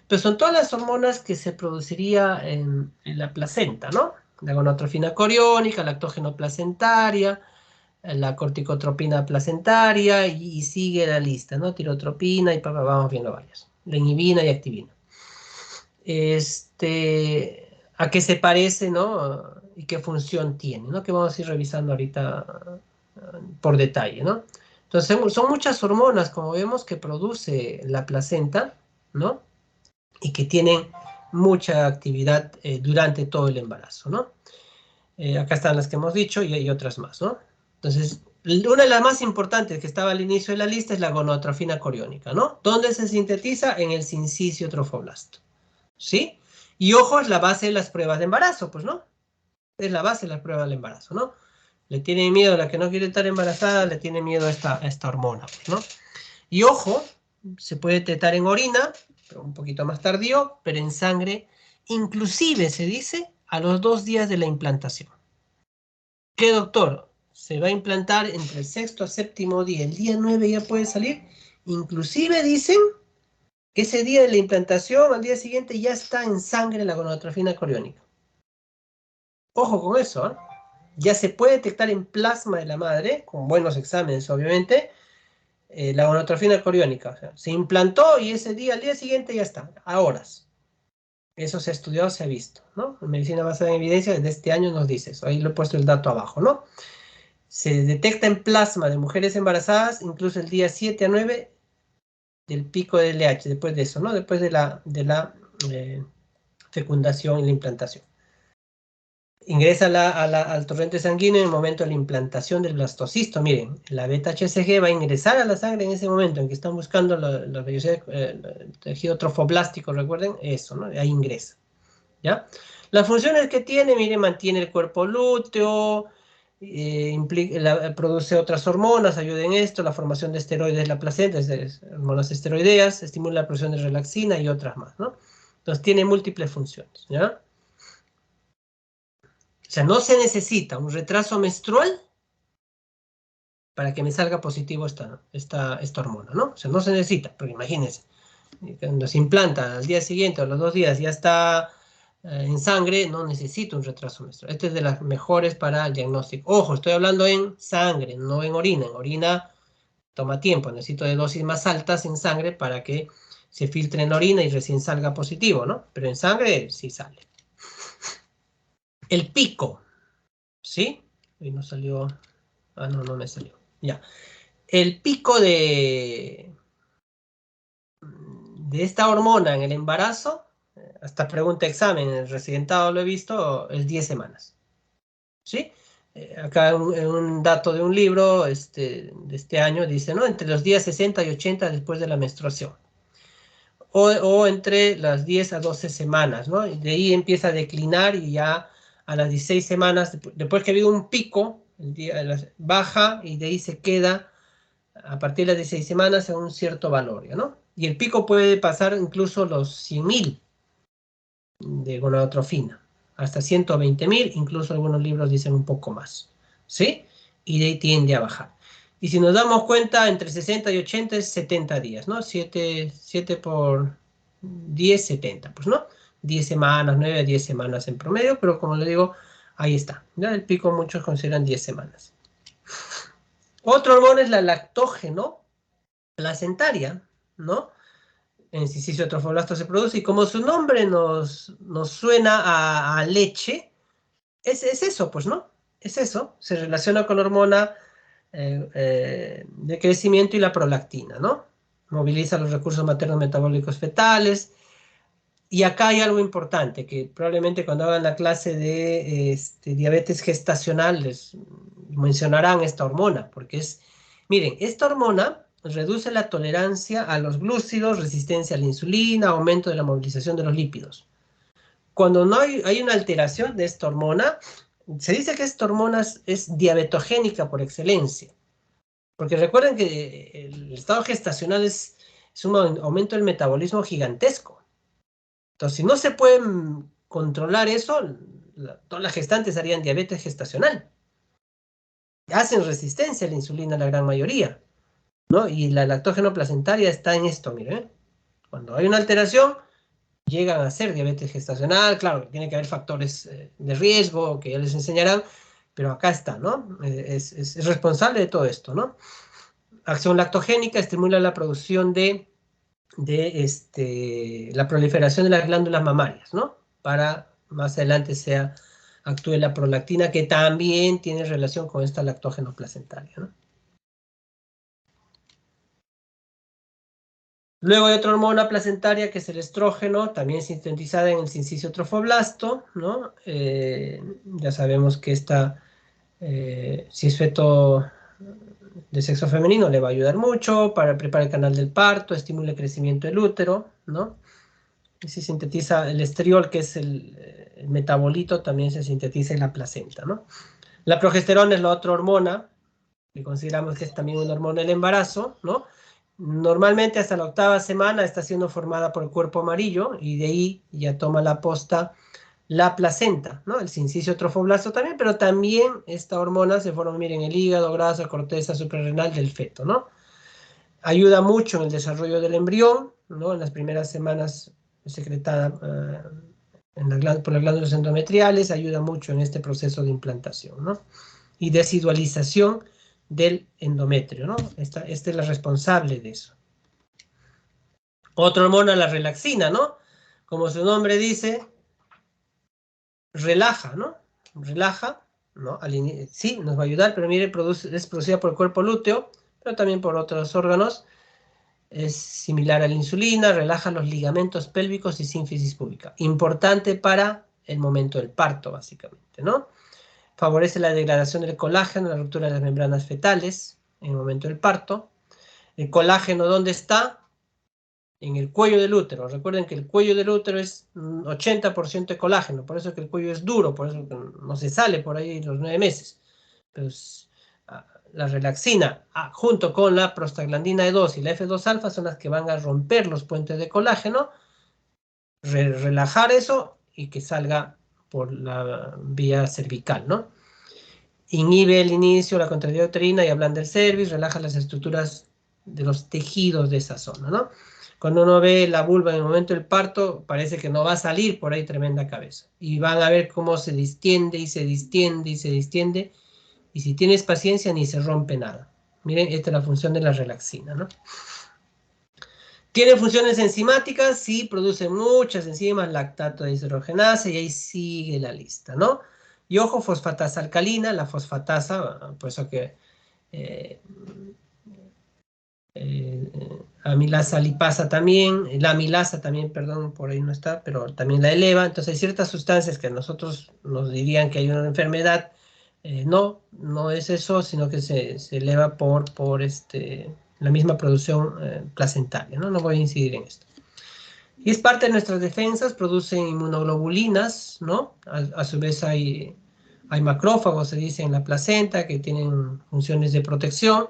Pero son todas las hormonas que se produciría en la placenta, ¿no? La gonadotrofina coriónica, lactógeno placentaria, la corticotropina placentaria, y sigue la lista, ¿no? Tirotropina y vamos viendo varias. La inhibina y activina. A qué se parece, ¿no? Y qué función tiene, ¿no? Que vamos a ir revisando ahorita por detalle, ¿no? Entonces, son muchas hormonas, como vemos, que produce la placenta, ¿no? Y que tienen mucha actividad durante todo el embarazo, ¿no? Acá están las que hemos dicho y hay otras más, ¿no? Entonces, una de las más importantes que estaba al inicio de la lista es la gonadotrofina coriónica, ¿no? ¿Dónde se sintetiza? En el sincicio trofoblasto, ¿sí? Y ojo, es la base de las pruebas de embarazo, pues, ¿no? Es la base de las pruebas del embarazo, ¿no? Le tienen miedo, la que no quiere estar embarazada, le tiene miedo a esta hormona, ¿no? Y ojo, se puede detectar en orina, pero un poquito más tardío, pero en sangre, inclusive se dice a los 2 días de la implantación. ¿Qué, doctor? Se va a implantar entre el sexto a séptimo día, el día 9 ya puede salir. Inclusive dicen que ese día de la implantación, al día siguiente, ya está en sangre la gonadotrofina coriónica. Ojo con eso, ¿eh? Ya se puede detectar en plasma de la madre, con buenos exámenes obviamente, la gonadotrofina coriónica. O sea, se implantó y ese día, al día siguiente ya está, a horas. Eso se ha estudiado, se ha visto, ¿no? En medicina basada en evidencia, desde este año nos dice eso. Ahí lo he puesto el dato abajo, ¿no? Se detecta en plasma de mujeres embarazadas, incluso el día 7 a 9 del pico de LH, después de eso, ¿no? Después de la fecundación y la implantación. Ingresa al torrente sanguíneo en el momento de la implantación del blastocisto. Miren, la beta-HCG va a ingresar a la sangre en ese momento en que están buscando el tejido trofoblástico, recuerden, eso, ¿no? Ahí ingresa, ¿ya? Las funciones que tiene, miren, mantiene el cuerpo lúteo, produce otras hormonas, ayuda en esto, la formación de esteroides de la placenta, hormonas esteroideas, estimula la producción de relaxina y otras más, ¿no? Entonces tiene múltiples funciones, ¿ya? O sea, no se necesita un retraso menstrual para que me salga positivo esta hormona, ¿no? O sea, no se necesita, porque imagínense, cuando se implanta al día siguiente o a los 2 días ya está en sangre, no necesito un retraso menstrual. Este es de las mejores para el diagnóstico. Ojo, estoy hablando en sangre, no en orina. En orina toma tiempo, necesito de dosis más altas en sangre para que se filtre en la orina y recién salga positivo, ¿no? Pero en sangre sí sale. El pico, ¿sí? Y no salió. Ah, no, no me salió. Ya. El pico de esta hormona en el embarazo, hasta pregunta examen, en el residentado lo he visto, es 10 semanas. ¿Sí? Acá en un dato de un libro de este año dice, ¿no? Entre los días 60 y 80 después de la menstruación. O entre las 10 a 12 semanas, ¿no? Y de ahí empieza a declinar y ya a las 16 semanas, después que ha habido un pico, baja y de ahí se queda a partir de las 16 semanas a un cierto valor, ¿no? Y el pico puede pasar incluso los 100.000 de gonadotrofina, hasta 120.000, incluso algunos libros dicen un poco más, ¿sí? Y de ahí tiende a bajar. Y si nos damos cuenta, entre 60 y 80 es 70 días, ¿no? 7 por 10, 70, pues, ¿no? 10 semanas, 9 a 10 semanas en promedio, pero como le digo, ahí está. ¿Ya? El pico muchos consideran 10 semanas. Otro hormona es la lactógeno placentaria, ¿no? En cisticio trofoblasto se produce y como su nombre nos suena a leche, es eso, pues, ¿no? Es eso, se relaciona con la hormona de crecimiento y la prolactina, ¿no? Moviliza los recursos maternos metabólicos fetales. Y acá hay algo importante, que probablemente cuando hagan la clase de diabetes gestacional les mencionarán esta hormona, porque miren, esta hormona reduce la tolerancia a los glúcidos, resistencia a la insulina, aumento de la movilización de los lípidos. Cuando no hay una alteración de esta hormona, se dice que esta hormona es diabetogénica por excelencia, porque recuerden que el estado gestacional es un aumento del metabolismo gigantesco. Entonces, si no se pueden controlar eso, todas las gestantes harían diabetes gestacional. Hacen resistencia a la insulina la gran mayoría, ¿no? Y la lactógeno placentaria está en esto, miren. Cuando hay una alteración, llegan a ser diabetes gestacional. Claro, tiene que haber factores de riesgo que ya les enseñarán, pero acá está, ¿no? Es responsable de todo esto, ¿no? Acción lactogénica estimula la producción de la proliferación de las glándulas mamarias, ¿no? Para más adelante actúe la prolactina, que también tiene relación con esta lactógeno placentaria, ¿no? Luego hay otra hormona placentaria que es el estrógeno, también sintetizada en el sincicio trofoblasto, ¿no? Ya sabemos que si es feto de sexo femenino, le va a ayudar mucho para preparar el canal del parto, estimula el crecimiento del útero, ¿no? Y se sintetiza el estriol, que es el metabolito, también se sintetiza en la placenta, ¿no? La progesterona es la otra hormona, que consideramos que es también una hormona del embarazo, ¿no? Normalmente hasta la 8ª semana está siendo formada por el cuerpo amarillo y de ahí ya toma la posta la placenta, ¿no? El sincicio trofoblasto también, pero también esta hormona se forma, miren, en el hígado, grasa, corteza suprarrenal del feto, ¿no? Ayuda mucho en el desarrollo del embrión, ¿no? En las primeras semanas secretada por las glándulas endometriales, ayuda mucho en este proceso de implantación, ¿no? Y desidualización del endometrio, ¿no? Esta es la responsable de eso. Otra hormona, la relaxina, ¿no? Como su nombre dice, relaja, ¿no? Relaja, ¿no? Sí, nos va a ayudar, pero mire, es producida por el cuerpo lúteo, pero también por otros órganos. Es similar a la insulina, relaja los ligamentos pélvicos y sínfisis púbica. Importante para el momento del parto, básicamente, ¿no? Favorece la degradación del colágeno, la ruptura de las membranas fetales en el momento del parto. El colágeno, ¿dónde está? En el cuello del útero. Recuerden que el cuello del útero es 80% de colágeno, por eso que el cuello es duro, por eso que no se sale por ahí los 9 meses. Pues, la relaxina, junto con la prostaglandina E2 y la F2-alfa, son las que van a romper los puentes de colágeno, relajar eso y que salga por la vía cervical, ¿no? Inhibe el inicio, la contracción uterina y ablanda el cervix, relaja las estructuras de los tejidos de esa zona, ¿no? Cuando uno ve la vulva en el momento del parto, parece que no va a salir por ahí tremenda cabeza. Y van a ver cómo se distiende y se distiende y se distiende. Y si tienes paciencia, ni se rompe nada. Miren, esta es la función de la relaxina, ¿no? Tiene funciones enzimáticas, sí, produce muchas enzimas, lactato de deshidrogenasa, y ahí sigue la lista, ¿no? Y ojo, fosfatasa alcalina, la fosfatasa, por eso que amilasa lipasa también, la amilasa también, perdón, por ahí no está, pero también la eleva. Entonces hay ciertas sustancias que a nosotros nos dirían que hay una enfermedad. No, no es eso, sino que se eleva por la misma producción placentaria, ¿no? No voy a incidir en esto. Y es parte de nuestras defensas, producen inmunoglobulinas, ¿no? A su vez hay macrófagos, se dice, en la placenta, que tienen funciones de protección.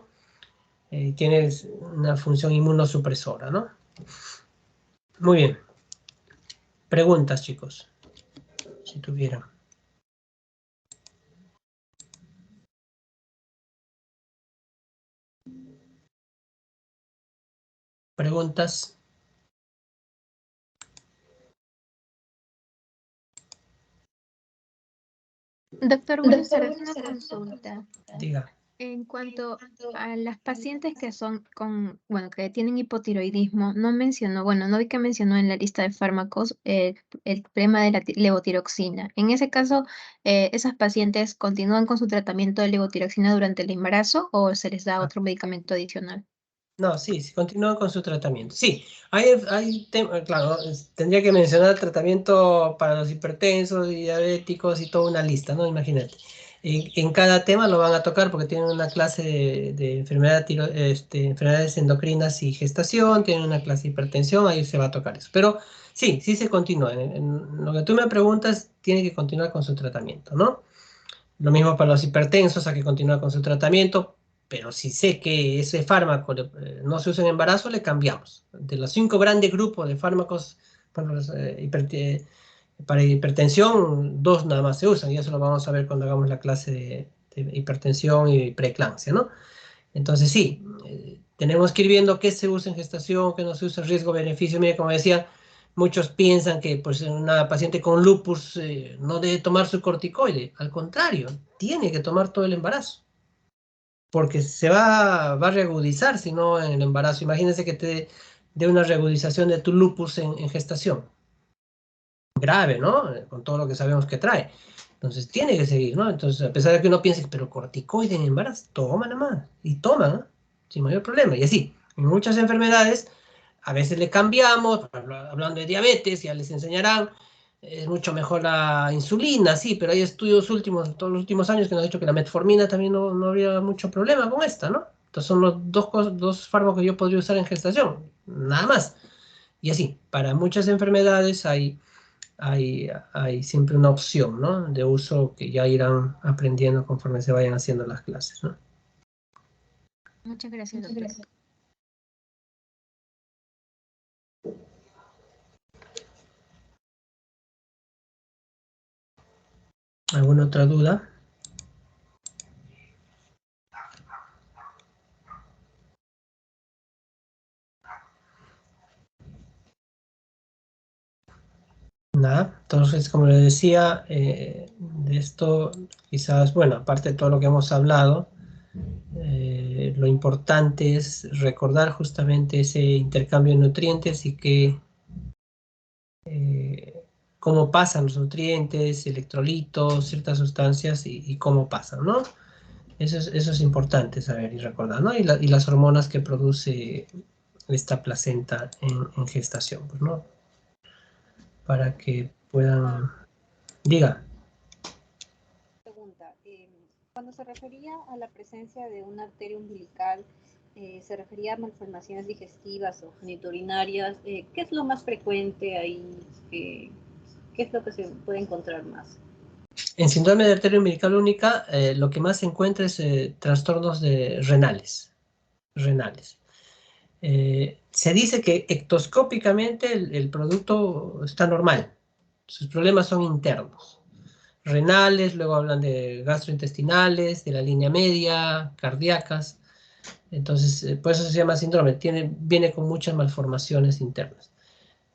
Tiene una función inmunosupresora, ¿no? Muy bien. Preguntas, chicos, si tuvieran. Preguntas. Doctor, buenas tardes. Una consulta. Diga. En cuanto a las pacientes que son que tienen hipotiroidismo, no mencionó, no vi que mencionó en la lista de fármacos el tema de la levotiroxina. En ese caso, ¿esas pacientes continúan con su tratamiento de levotiroxina durante el embarazo o se les da otro medicamento adicional? No, sí, continúan con su tratamiento. Sí, claro, tendría que mencionar tratamiento para los hipertensos y diabéticos y toda una lista, ¿no? Imagínate. En cada tema lo van a tocar porque tienen una clase de enfermedades endocrinas y gestación, tienen una clase de hipertensión, ahí se va a tocar eso. Pero sí, sí se continúa. En lo que tú me preguntas, tiene que continuar con su tratamiento, ¿no? Lo mismo para los hipertensos, hay que continuar con su tratamiento, pero si sé que ese fármaco no se usa en embarazo, le cambiamos. De los 5 grandes grupos de fármacos para hipertensión, 2 nada más se usan, y eso lo vamos a ver cuando hagamos la clase de hipertensión y preeclampsia, ¿no? Entonces sí, tenemos que ir viendo qué se usa en gestación, qué no se usa, riesgo-beneficio. Mire, como decía, muchos piensan que pues, una paciente con lupus no debe tomar su corticoide. Al contrario, tiene que tomar todo el embarazo. Porque se va a reagudizar si no en el embarazo. Imagínense que te dé una reagudización de tu lupus en gestación. Grave, ¿no? Con todo lo que sabemos que trae. Entonces tiene que seguir, ¿no? Entonces, a pesar de que uno piense, pero corticoide en embarazo, toma nada más. Y toma, ¿no? Sin mayor problema. Y así, en muchas enfermedades, a veces le cambiamos, hablando de diabetes, ya les enseñarán, es mucho mejor la insulina, sí, pero hay estudios últimos, todos los últimos años que nos han dicho que la metformina también no habría mucho problema con esta, ¿no? Entonces son los dos fármacos que yo podría usar en gestación, nada más. Y así, para muchas enfermedades hay hay siempre una opción, ¿no? De uso que ya irán aprendiendo conforme se vayan haciendo las clases, ¿no? Muchas gracias, doctor. ¿Alguna otra duda? Nada, entonces, como les decía, de esto quizás, bueno, aparte de todo lo que hemos hablado, lo importante es recordar justamente ese intercambio de nutrientes y que cómo pasan los nutrientes, electrolitos, ciertas sustancias y cómo pasan, ¿no? Eso es importante saber y recordar, ¿no? Y las hormonas que produce esta placenta en gestación, pues, ¿no? Para que puedan... Diga. Pregunta, cuando se refería a la presencia de una arteria umbilical, se refería a malformaciones digestivas o genitourinarias. ¿Qué es lo más frecuente ahí? ¿Qué es lo que se puede encontrar más? En síndrome de arteria umbilical única, lo que más se encuentra es trastornos renales. Se dice que ectoscópicamente el producto está normal. Sus problemas son internos. Renales, luego hablan de gastrointestinales, de la línea media, cardíacas. Entonces, por eso se llama síndrome. Viene con muchas malformaciones internas.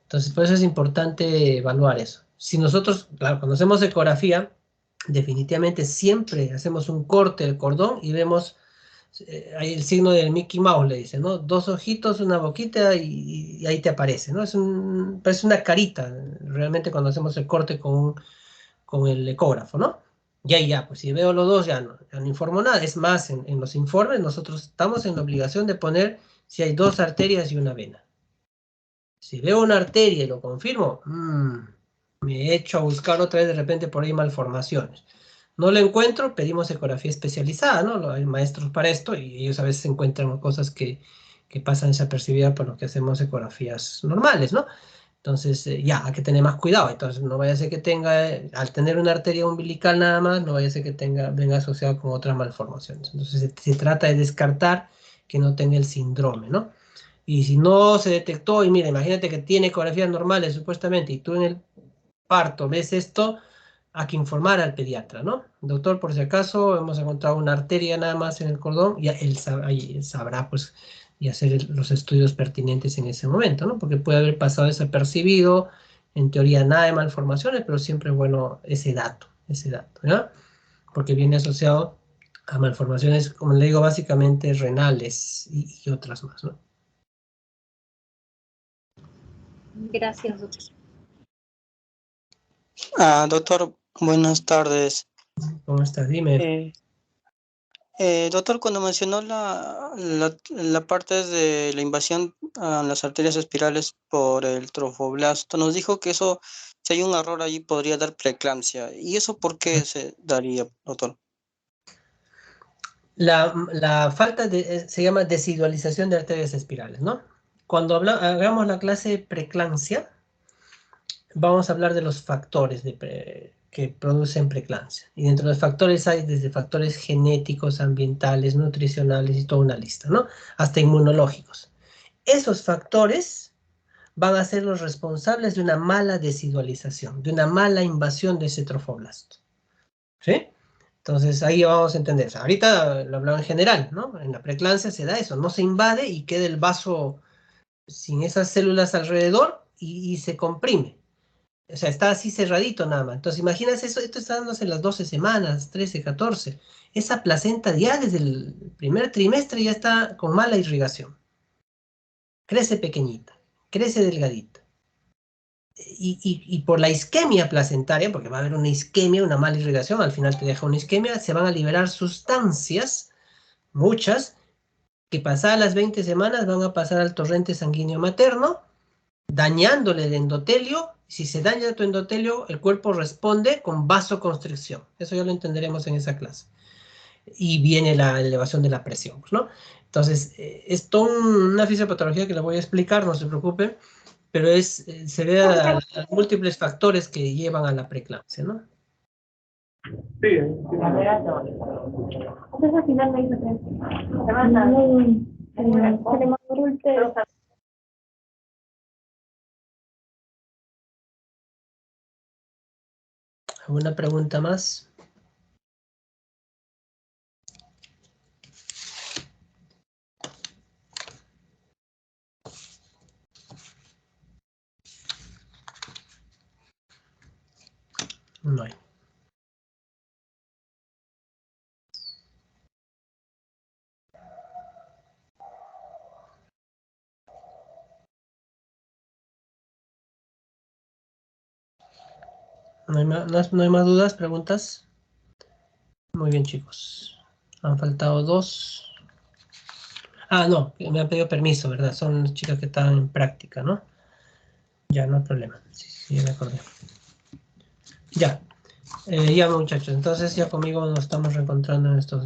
Entonces, por eso es importante evaluar eso. Si nosotros, claro, cuando hacemos ecografía, definitivamente siempre hacemos un corte del cordón y vemos ahí el signo del Mickey Mouse, le dice, ¿no? Dos ojitos, una boquita y ahí te aparece, ¿no? Parece una carita, realmente cuando hacemos el corte con el ecógrafo, ¿no? Y ahí ya, pues si veo los dos ya no informo nada. Es más, en los informes nosotros estamos en la obligación de poner si hay 2 arterias y una vena. Si veo una arteria y lo confirmo, me echo a buscar otra vez de repente por ahí malformaciones. No lo encuentro, pedimos ecografía especializada, ¿no? Hay maestros para esto y ellos a veces encuentran cosas que pasan desapercibidas por lo que hacemos ecografías normales, ¿no? Entonces, ya, hay que tener más cuidado. Entonces, no vaya a ser que tenga, al tener una arteria umbilical nada más, no vaya a ser que venga asociado con otras malformaciones. Entonces, se trata de descartar que no tenga el síndrome, ¿no? Y si no se detectó, y mira, imagínate que tiene ecografías normales supuestamente, y tú en el parto ves esto, hay que informar al pediatra, ¿no? Doctor, por si acaso hemos encontrado una arteria nada más en el cordón, ya él sabrá, pues, y hacer los estudios pertinentes en ese momento, ¿no? Porque puede haber pasado desapercibido, en teoría nada de malformaciones, pero siempre es bueno ese dato, ¿no? Porque viene asociado a malformaciones, como le digo, básicamente renales y otras más, ¿no? Gracias, doctor. Doctor, buenas tardes. ¿Cómo estás? Dime. Doctor, cuando mencionó la parte de la invasión a las arterias espirales por el trofoblasto, nos dijo que eso, si hay un error allí, podría dar preeclampsia. ¿Y eso por qué se daría, doctor? La falta se llama desidualización de arterias espirales, ¿no? Cuando hagamos la clase de preeclampsia, vamos a hablar de los factores que producen preeclampsia. Y dentro de los factores hay desde factores genéticos, ambientales, nutricionales y toda una lista, ¿no? Hasta inmunológicos. Esos factores van a ser los responsables de una mala desidualización, de una mala invasión de ese trofoblasto. ¿Sí? Entonces ahí vamos a entender. O sea, ahorita lo hablaba en general, ¿no? En la preeclampsia se da eso, no se invade y queda el vaso sin esas células alrededor y se comprime. O sea, está así cerradito nada más. Entonces imagínate eso, esto está dándose en las 12 semanas, 13, 14. Esa placenta ya desde el primer trimestre ya está con mala irrigación. Crece pequeñita, crece delgadita. Y por la isquemia placentaria, porque va a haber una isquemia, una mala irrigación, al final te deja una isquemia, se van a liberar sustancias, muchas, que pasadas las 20 semanas van a pasar al torrente sanguíneo materno, dañándole el endotelio. Si se daña tu endotelio, el cuerpo responde con vasoconstricción. Eso ya lo entenderemos en esa clase. Y viene la elevación de la presión, ¿no? Entonces, es toda una fisiopatología que la voy a explicar, no se preocupen, pero se debe a múltiples factores que llevan a la preeclampsia, ¿no? Sí. Entonces al final me dice que se le maduró el té. ¿Alguna pregunta más? No hay. ¿No hay más dudas, preguntas? Muy bien, chicos. Han faltado 2. Ah, no, me han pedido permiso, ¿verdad? Son las chicas que están en práctica, ¿no? Ya, no hay problema. Sí, ya me acordé. Ya. Ya, muchachos. Entonces ya conmigo nos estamos reencontrando en estos